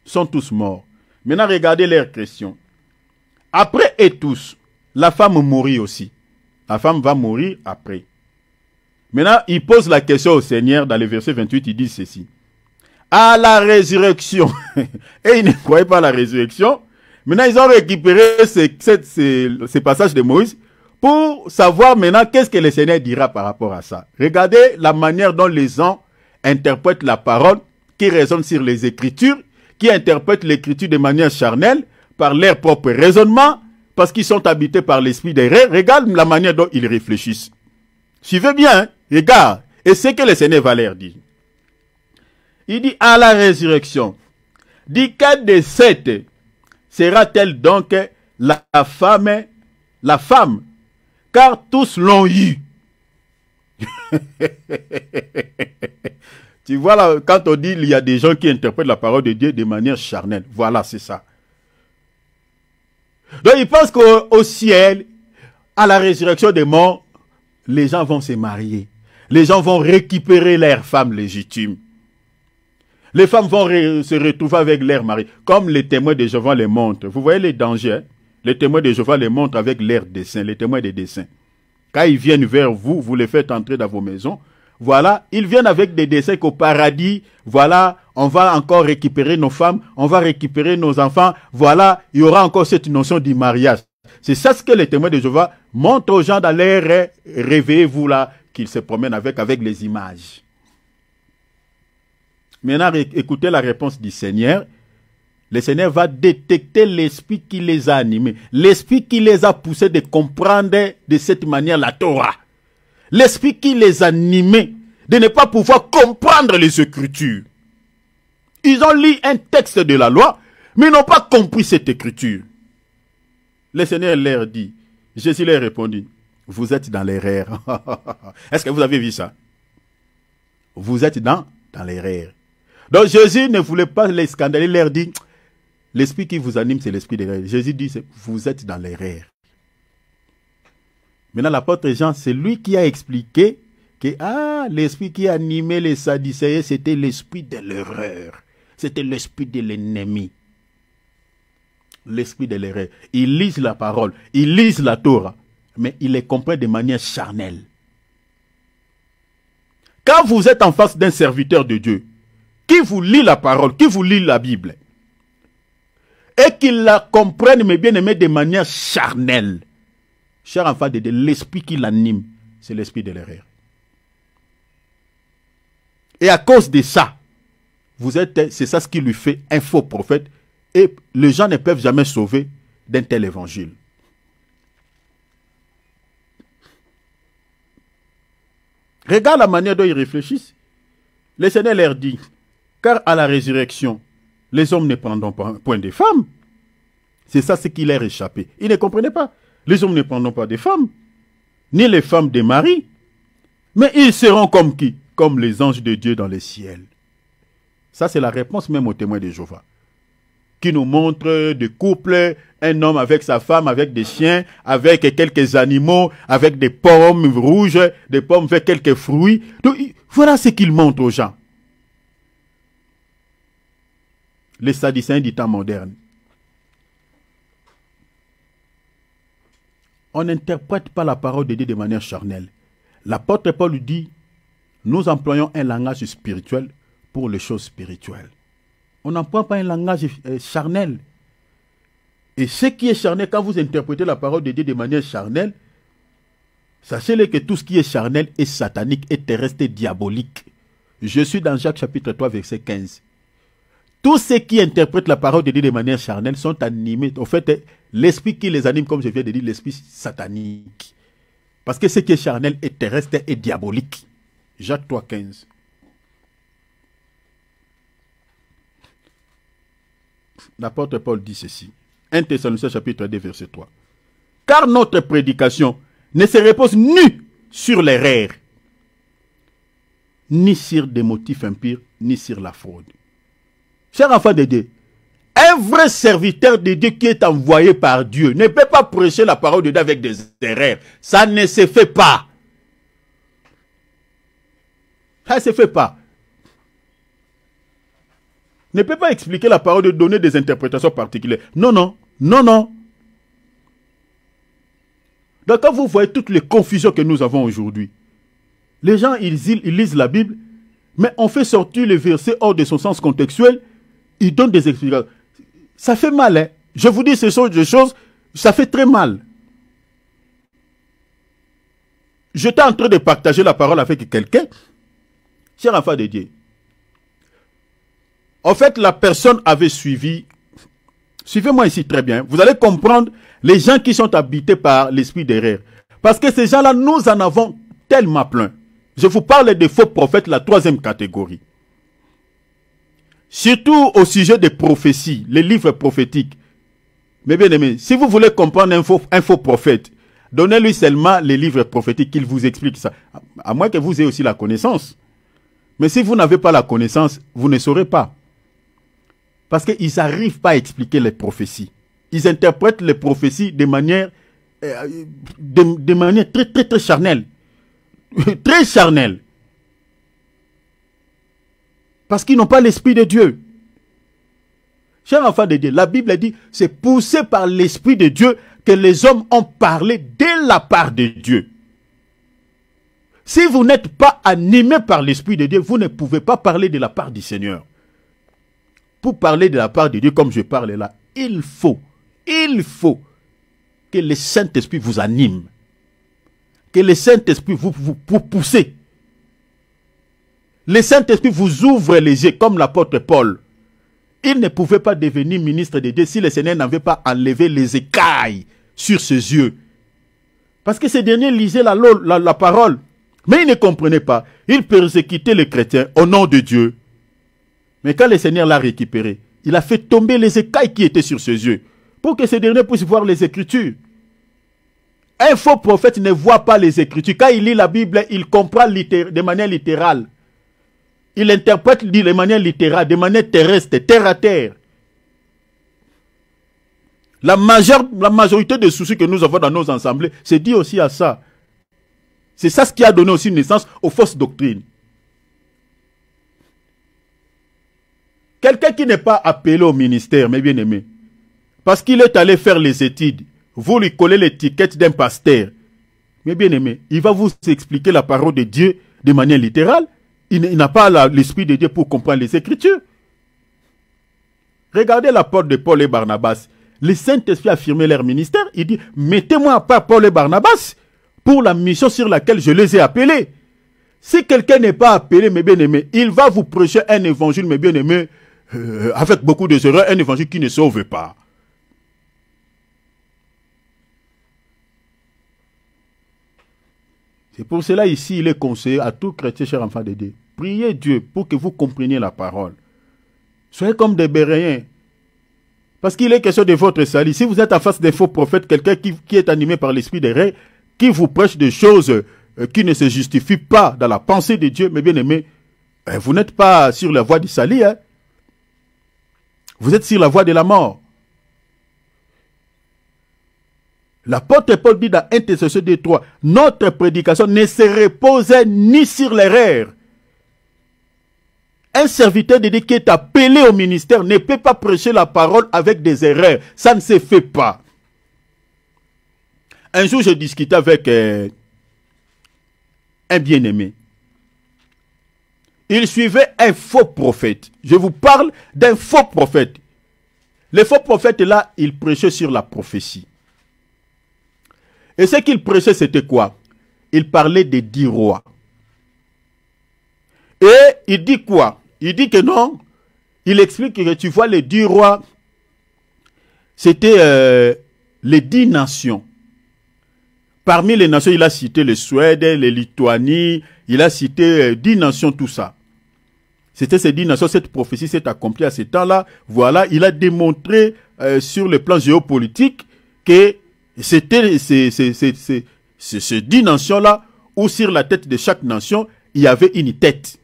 Ils sont tous morts. Maintenant, regardez leur question. Après et tous, la femme mourit aussi. La femme va mourir après. Maintenant, il pose la question au Seigneur dans le verset 28, il dit ceci. À la résurrection. Et ils ne croyaient pas à la résurrection. Maintenant, ils ont récupéré ces passages de Moïse pour savoir maintenant qu'est-ce que le Seigneur dira par rapport à ça. Regardez la manière dont les gens interprètent la parole, qui raisonnent sur les Écritures, qui interprètent l'Écriture de manière charnelle, par leur propre raisonnement, parce qu'ils sont habités par l'esprit d'erreur. Regarde la manière dont ils réfléchissent. Suivez bien, hein? Regarde. Et c'est que le Seigneur va leur dire. Il dit à la résurrection. Dit quelle de 7 sera-t-elle donc la femme, car tous l'ont eu. Tu vois là, quand on dit il y a des gens qui interprètent la parole de Dieu de manière charnelle. Voilà, c'est ça. Donc ils pensent qu'au ciel, à la résurrection des morts, les gens vont se marier. Les gens vont récupérer leurs femmes légitimes. Les femmes vont se retrouver avec leurs maris. Comme les témoins de Jéhovah les montrent. Vous voyez les dangers, hein? Les témoins de Jéhovah les montrent avec leurs dessins. Les témoins des dessins. Quand ils viennent vers vous, vous les faites entrer dans vos maisons. Voilà, ils viennent avec des dessins qu'au paradis, voilà, on va encore récupérer nos femmes, on va récupérer nos enfants. Voilà, il y aura encore cette notion du mariage. C'est ça ce que les témoins de Jéhovah montrent aux gens dans les rêves. Réveillez-vous là, qu'ils se promènent avec les images. Maintenant, écoutez la réponse du Seigneur. Le Seigneur va détecter l'esprit qui les a animés. L'esprit qui les a poussés de comprendre de cette manière la Torah. L'esprit qui les animait de ne pas pouvoir comprendre les Écritures. Ils ont lu un texte de la loi, mais ils n'ont pas compris cette écriture. Le Seigneur leur dit, Jésus leur répondit, vous êtes dans l'erreur. Est-ce que vous avez vu ça? Vous êtes dans l'erreur. Donc Jésus ne voulait pas les scandaler, il leur dit, l'esprit qui vous anime, c'est l'esprit d'erreur. Jésus dit, vous êtes dans l'erreur. Maintenant, l'apôtre Jean, c'est lui qui a expliqué que l'esprit qui animait les Sadducéens, c'était l'esprit de l'erreur. C'était l'esprit de l'ennemi. L'esprit de l'erreur. Ils lisent la parole, ils lisent la Torah, mais ils les comprennent de manière charnelle. Quand vous êtes en face d'un serviteur de Dieu, qui vous lit la parole, qui vous lit la Bible, et qu'ils la comprennent, mes bien-aimés, de manière charnelle, cher enfant de Dieu, l'esprit qui l'anime, c'est l'esprit de l'erreur. Et à cause de ça, c'est ça ce qui lui fait un faux prophète, et les gens ne peuvent jamais sauver d'un tel évangile. Regarde la manière dont ils réfléchissent. Le Seigneur leur dit, car à la résurrection, les hommes ne prendront pas point des femmes. C'est ça ce qui leur échappait. Ils ne comprenaient pas. Les hommes ne prendront pas des femmes, ni les femmes des maris. Mais ils seront comme qui? Comme les anges de Dieu dans les ciels. Ça, c'est la réponse même aux témoins de Jéhovah, qui nous montre des couples, un homme avec sa femme, avec des chiens, avec quelques animaux, avec des pommes rouges, des pommes avec quelques fruits. Donc, voilà ce qu'il montre aux gens. Les sadducéens du temps moderne. On n'interprète pas la parole de Dieu de manière charnelle. L'apôtre Paul dit, nous employons un langage spirituel pour les choses spirituelles. On n'emploie pas un langage charnel. Et ce qui est charnel, quand vous interprétez la parole de Dieu de manière charnelle, sachez-le que tout ce qui est charnel est satanique, est terrestre, est diabolique. Je suis dans Jacques chapitre 3, verset 15. Tous ceux qui interprètent la parole de Dieu de manière charnelle sont animés. En fait, l'esprit qui les anime, comme je viens de dire, l'esprit satanique. Parce que ce qui est charnel est terrestre et diabolique. Jacques 3, 15. L'apôtre Paul dit ceci. 1 Thessaloniciens chapitre 2, verset 3. Car notre prédication ne se repose ni sur l'erreur, ni sur des motifs impurs, ni sur la fraude. Cher enfant de Dieu, un vrai serviteur de Dieu qui est envoyé par Dieu ne peut pas prêcher la parole de Dieu avec des erreurs. Ça ne se fait pas. Ça ne se fait pas. Ne peut pas expliquer la parole de Dieu, donner des interprétations particulières. Non, non, non, non. Donc quand vous voyez toutes les confusions que nous avons aujourd'hui, les gens, ils lisent la Bible, mais on fait sortir les versets hors de son sens contextuel, ils donnent des explications. Ça fait mal, hein. Je vous dis, ce sont des choses, ça fait très mal. J'étais en train de partager la parole avec quelqu'un, cher enfant de Dieu. En fait, la personne avait suivi, suivez-moi ici très bien, vous allez comprendre les gens qui sont habités par l'esprit d'erreur. Parce que ces gens-là, nous en avons tellement plein. Je vous parle des faux prophètes, la troisième catégorie. Surtout au sujet des prophéties, les livres prophétiques. Mais bien aimé, si vous voulez comprendre un faux prophète, donnez-lui seulement les livres prophétiques qu'il vous explique ça. À moins que vous ayez aussi la connaissance. Mais si vous n'avez pas la connaissance, vous ne saurez pas. Parce qu'ils n'arrivent pas à expliquer les prophéties. Ils interprètent les prophéties de manière très, très, très charnelle. Très charnelle. Parce qu'ils n'ont pas l'esprit de Dieu. Chers enfants de Dieu, la Bible dit, c'est poussé par l'esprit de Dieu que les hommes ont parlé de la part de Dieu. Si vous n'êtes pas animé par l'esprit de Dieu, vous ne pouvez pas parler de la part du Seigneur. Pour parler de la part de Dieu, comme je parle là, il faut que le Saint-Esprit vous anime. Que le Saint-Esprit vous pousse. Le Saint-Esprit vous ouvre les yeux, comme l'apôtre Paul. Il ne pouvait pas devenir ministre de Dieu si le Seigneur n'avait pas enlevé les écailles sur ses yeux. Parce que ces derniers lisaient la parole, mais ils ne comprenaient pas. Ils persécutaient les chrétiens au nom de Dieu. Mais quand le Seigneur l'a récupéré, il a fait tomber les écailles qui étaient sur ses yeux, pour que ces derniers puissent voir les Écritures. Un faux prophète ne voit pas les Écritures. Quand il lit la Bible, il comprend de manière littérale. Il interprète de manière littérale, de manière terrestre, terre à terre. La majorité des soucis que nous avons dans nos assemblées, c'est dû aussi à ça. C'est ça ce qui a donné aussi naissance aux fausses doctrines. Quelqu'un qui n'est pas appelé au ministère, mes bien-aimés, parce qu'il est allé faire les études, vous lui collez l'étiquette d'un pasteur, mes bien-aimés, il va vous expliquer la parole de Dieu de manière littérale. Il n'a pas l'esprit de Dieu pour comprendre les Écritures. Regardez l'apôtre de Paul et Barnabas. Le Saint-Esprit a affirmé leur ministère. Il dit, mettez-moi à part Paul et Barnabas pour la mission sur laquelle je les ai appelés. Si quelqu'un n'est pas appelé, mes bien-aimés, il va vous prêcher un évangile, mes bien-aimés, avec beaucoup de erreurs, un évangile qui ne sauve pas. C'est pour cela ici, il est conseillé à tout chrétien, cher enfant de Dieu. Priez Dieu pour que vous compreniez la parole. Soyez comme des Béréens. Parce qu'il est question de votre salut. Si vous êtes en face des faux prophètes, quelqu'un qui est animé par l'esprit des rêves, qui vous prêche des choses qui ne se justifient pas dans la pensée de Dieu, mes bien-aimés, vous n'êtes pas sur la voie du salut. Hein? Vous êtes sur la voie de la mort. L'apôtre Paul dit dans 1 Thessaloniciens 2:3, notre prédication ne se reposait ni sur l'erreur. Un serviteur de Dieu qui est appelé au ministère ne peut pas prêcher la parole avec des erreurs. Ça ne se fait pas. Un jour, je discutais avec un bien-aimé. Il suivait un faux prophète. Je vous parle d'un faux prophète. Le faux prophète là, il prêchait sur la prophétie. Et ce qu'il prêchait, c'était quoi? Il parlait des 10 rois. Et il dit quoi? Il dit que non. Il explique que tu vois, les 10 rois, c'était les 10 nations. Parmi les nations, il a cité les Suède, les Lituanie, il a cité 10 nations, tout ça. C'était ces 10 nations, cette prophétie s'est accomplie à ce temps-là. Voilà, il a démontré sur le plan géopolitique que c'était ces 10 nations-là, où sur la tête de chaque nation, il y avait une tête.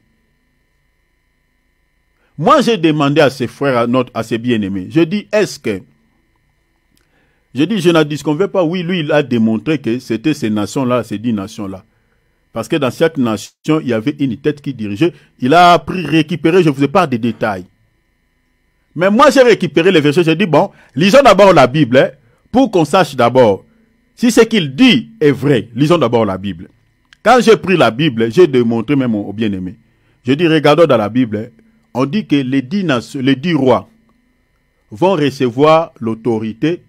Moi, j'ai demandé à ses frères, à ses bien-aimés, je dis, est-ce que... Je dis, je n'en disconviens pas. Oui, lui, il a démontré que c'était ces nations-là, ces 10 nations-là. Parce que dans chaque nation, il y avait une tête qui dirigeait. Il a récupéré, je ne vous ai pas des détails. Mais moi, j'ai récupéré les versets. J'ai dit, bon, lisons d'abord la Bible, hein, pour qu'on sache d'abord si ce qu'il dit est vrai. Lisons d'abord la Bible. Quand j'ai pris la Bible, j'ai démontré même au bien-aimé. Je dis, regardons dans la Bible, on dit que les 10 rois vont recevoir l'autorité.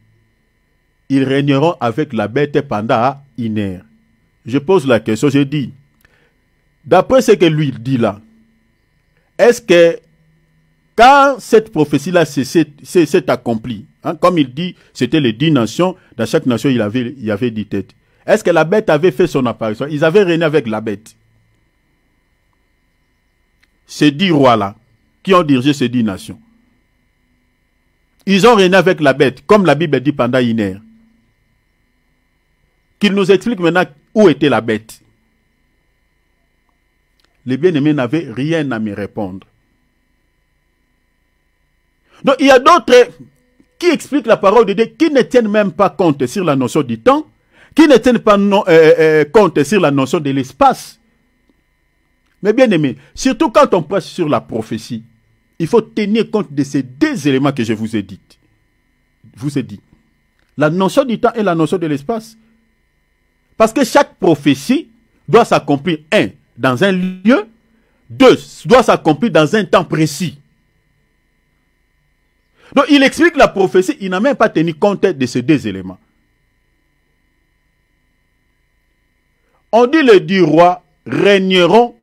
Ils régneront avec la bête pendant une heure. Je pose la question, je dis, d'après ce que lui dit là, est-ce que quand cette prophétie-là s'est accomplie, hein, comme il dit, c'était les 10 nations, dans chaque nation il y avait 10 têtes. Est-ce que la bête avait fait son apparition? Ils avaient régné avec la bête. Ces 10 rois-là, qui ont dirigé ces 10 nations, ils ont régné avec la bête, comme la Bible dit pendant une heure. Qu'il nous explique maintenant où était la bête. Les bien-aimés n'avaient rien à me répondre. Donc il y a d'autres qui expliquent la parole de Dieu, qui ne tiennent même pas compte sur la notion du temps, qui ne tiennent pas compte sur la notion de l'espace. Mais bien-aimés, surtout quand on prêche sur la prophétie, il faut tenir compte de ces 2 éléments que je vous ai dit. La notion du temps et la notion de l'espace. Parce que chaque prophétie doit s'accomplir, 1, dans un lieu, 2, doit s'accomplir dans un temps précis. Donc il explique la prophétie, il n'a même pas tenu compte de ces 2 éléments. On dit les 10 rois régneront,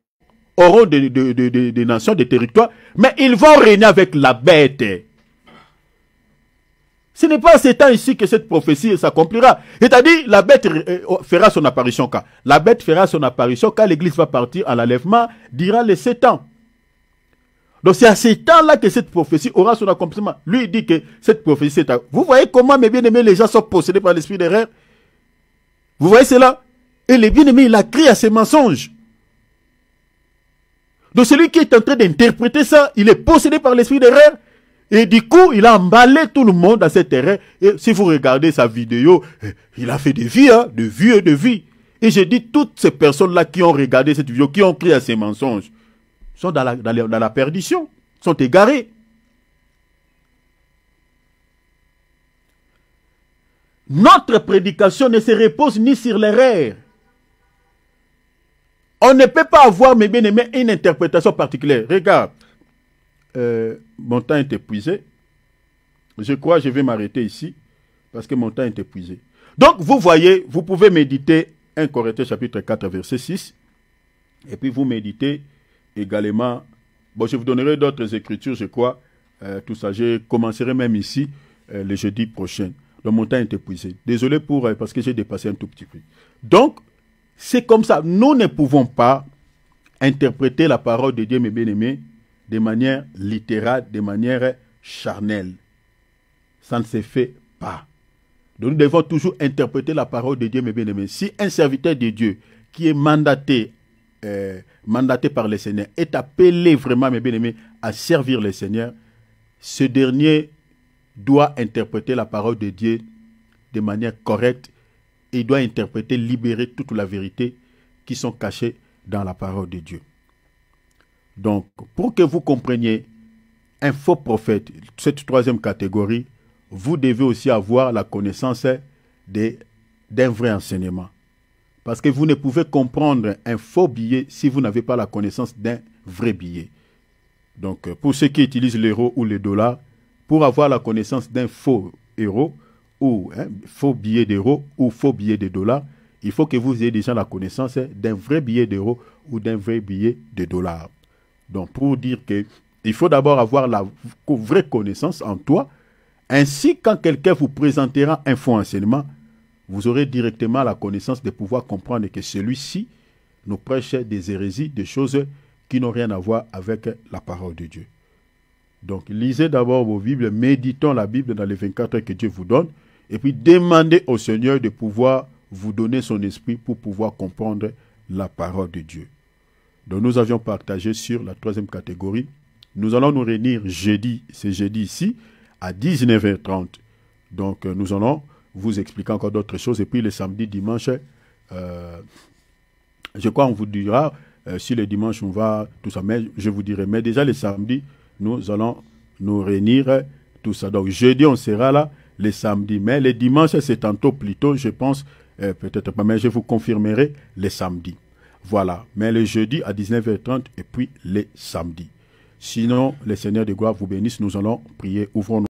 auront des nations, des territoires, mais ils vont régner avec la bête. Ce n'est pas à ce temps ici que cette prophétie s'accomplira. C'est-à-dire, la bête fera son apparition quand? La bête fera son apparition quand l'église va partir à l'enlèvement, dira les 7 ans. Donc c'est à ce temps-là que cette prophétie aura son accomplissement. Lui, il dit que cette prophétie, c'est à... Vous voyez comment, mes bien-aimés, les gens sont possédés par l'esprit d'erreur? Vous voyez cela? Et les bien-aimés, il a crié à ces mensonges. Donc celui qui est en train d'interpréter ça, il est possédé par l'esprit d'erreur. Et du coup, il a emballé tout le monde dans cette erreur. Et si vous regardez sa vidéo, il a fait des vies, hein, de vie et de vie. Et j'ai dit, toutes ces personnes-là qui ont regardé cette vidéo, qui ont crié à ces mensonges, sont dans la perdition, sont égarés. Notre prédication ne se repose ni sur l'erreur. On ne peut pas avoir, mes bien-aimés, une interprétation particulière. Regarde, mon temps est épuisé. Je crois que je vais m'arrêter ici parce que mon temps est épuisé. Donc, vous voyez, vous pouvez méditer 1 Corinthiens chapitre 4, verset 6. Et puis, vous méditez également. Bon, je vous donnerai d'autres écritures, je crois. Tout ça, je commencerai même ici le jeudi prochain. Donc, mon temps est épuisé. Désolé parce que j'ai dépassé un tout petit peu. Donc, c'est comme ça. Nous ne pouvons pas interpréter la parole de Dieu, mes bien-aimés, de manière littérale, de manière charnelle. Ça ne se fait pas. Donc nous devons toujours interpréter la parole de Dieu, mes bien-aimés. Si un serviteur de Dieu qui est mandaté par le Seigneur est appelé vraiment, mes bien-aimés, à servir le Seigneur, ce dernier doit interpréter la parole de Dieu de manière correcte et il doit interpréter, libérer toute la vérité qui sont cachées dans la parole de Dieu. Donc, pour que vous compreniez un faux prophète, cette troisième catégorie, vous devez aussi avoir la connaissance d'un vrai enseignement. Parce que vous ne pouvez comprendre un faux billet si vous n'avez pas la connaissance d'un vrai billet. Donc, pour ceux qui utilisent l'euro ou le dollar, pour avoir la connaissance d'un faux euro ou faux billet d'euro ou faux billet de dollar, il faut que vous ayez déjà la connaissance d'un vrai billet d'euro ou d'un vrai billet de dollar. Donc, pour dire que il faut d'abord avoir la vraie connaissance en toi. Ainsi, quand quelqu'un vous présentera un faux enseignement, vous aurez directement la connaissance de pouvoir comprendre que celui-ci nous prêche des hérésies, des choses qui n'ont rien à voir avec la parole de Dieu. Donc, lisez d'abord vos Bibles, méditons la Bible dans les 24 heures que Dieu vous donne, et puis demandez au Seigneur de pouvoir vous donner son esprit pour pouvoir comprendre la parole de Dieu. Donc, nous avions partagé sur la troisième catégorie. Nous allons nous réunir jeudi, c'est jeudi ici, à 19h30. Donc, nous allons vous expliquer encore d'autres choses. Et puis, le samedi, dimanche, je crois qu'on vous dira, si le dimanche on va, tout ça, mais je vous dirai. Mais déjà, le samedi, nous allons nous réunir, tout ça. Donc, jeudi, on sera là, le samedi. Mais le dimanche, c'est tantôt plus tôt, je pense, peut-être pas, mais je vous confirmerai le samedi. Voilà. Mais le jeudi à 19h30 et puis le samedi. Sinon, le Seigneur de gloire vous bénisse. Nous allons prier. Ouvrons-nous.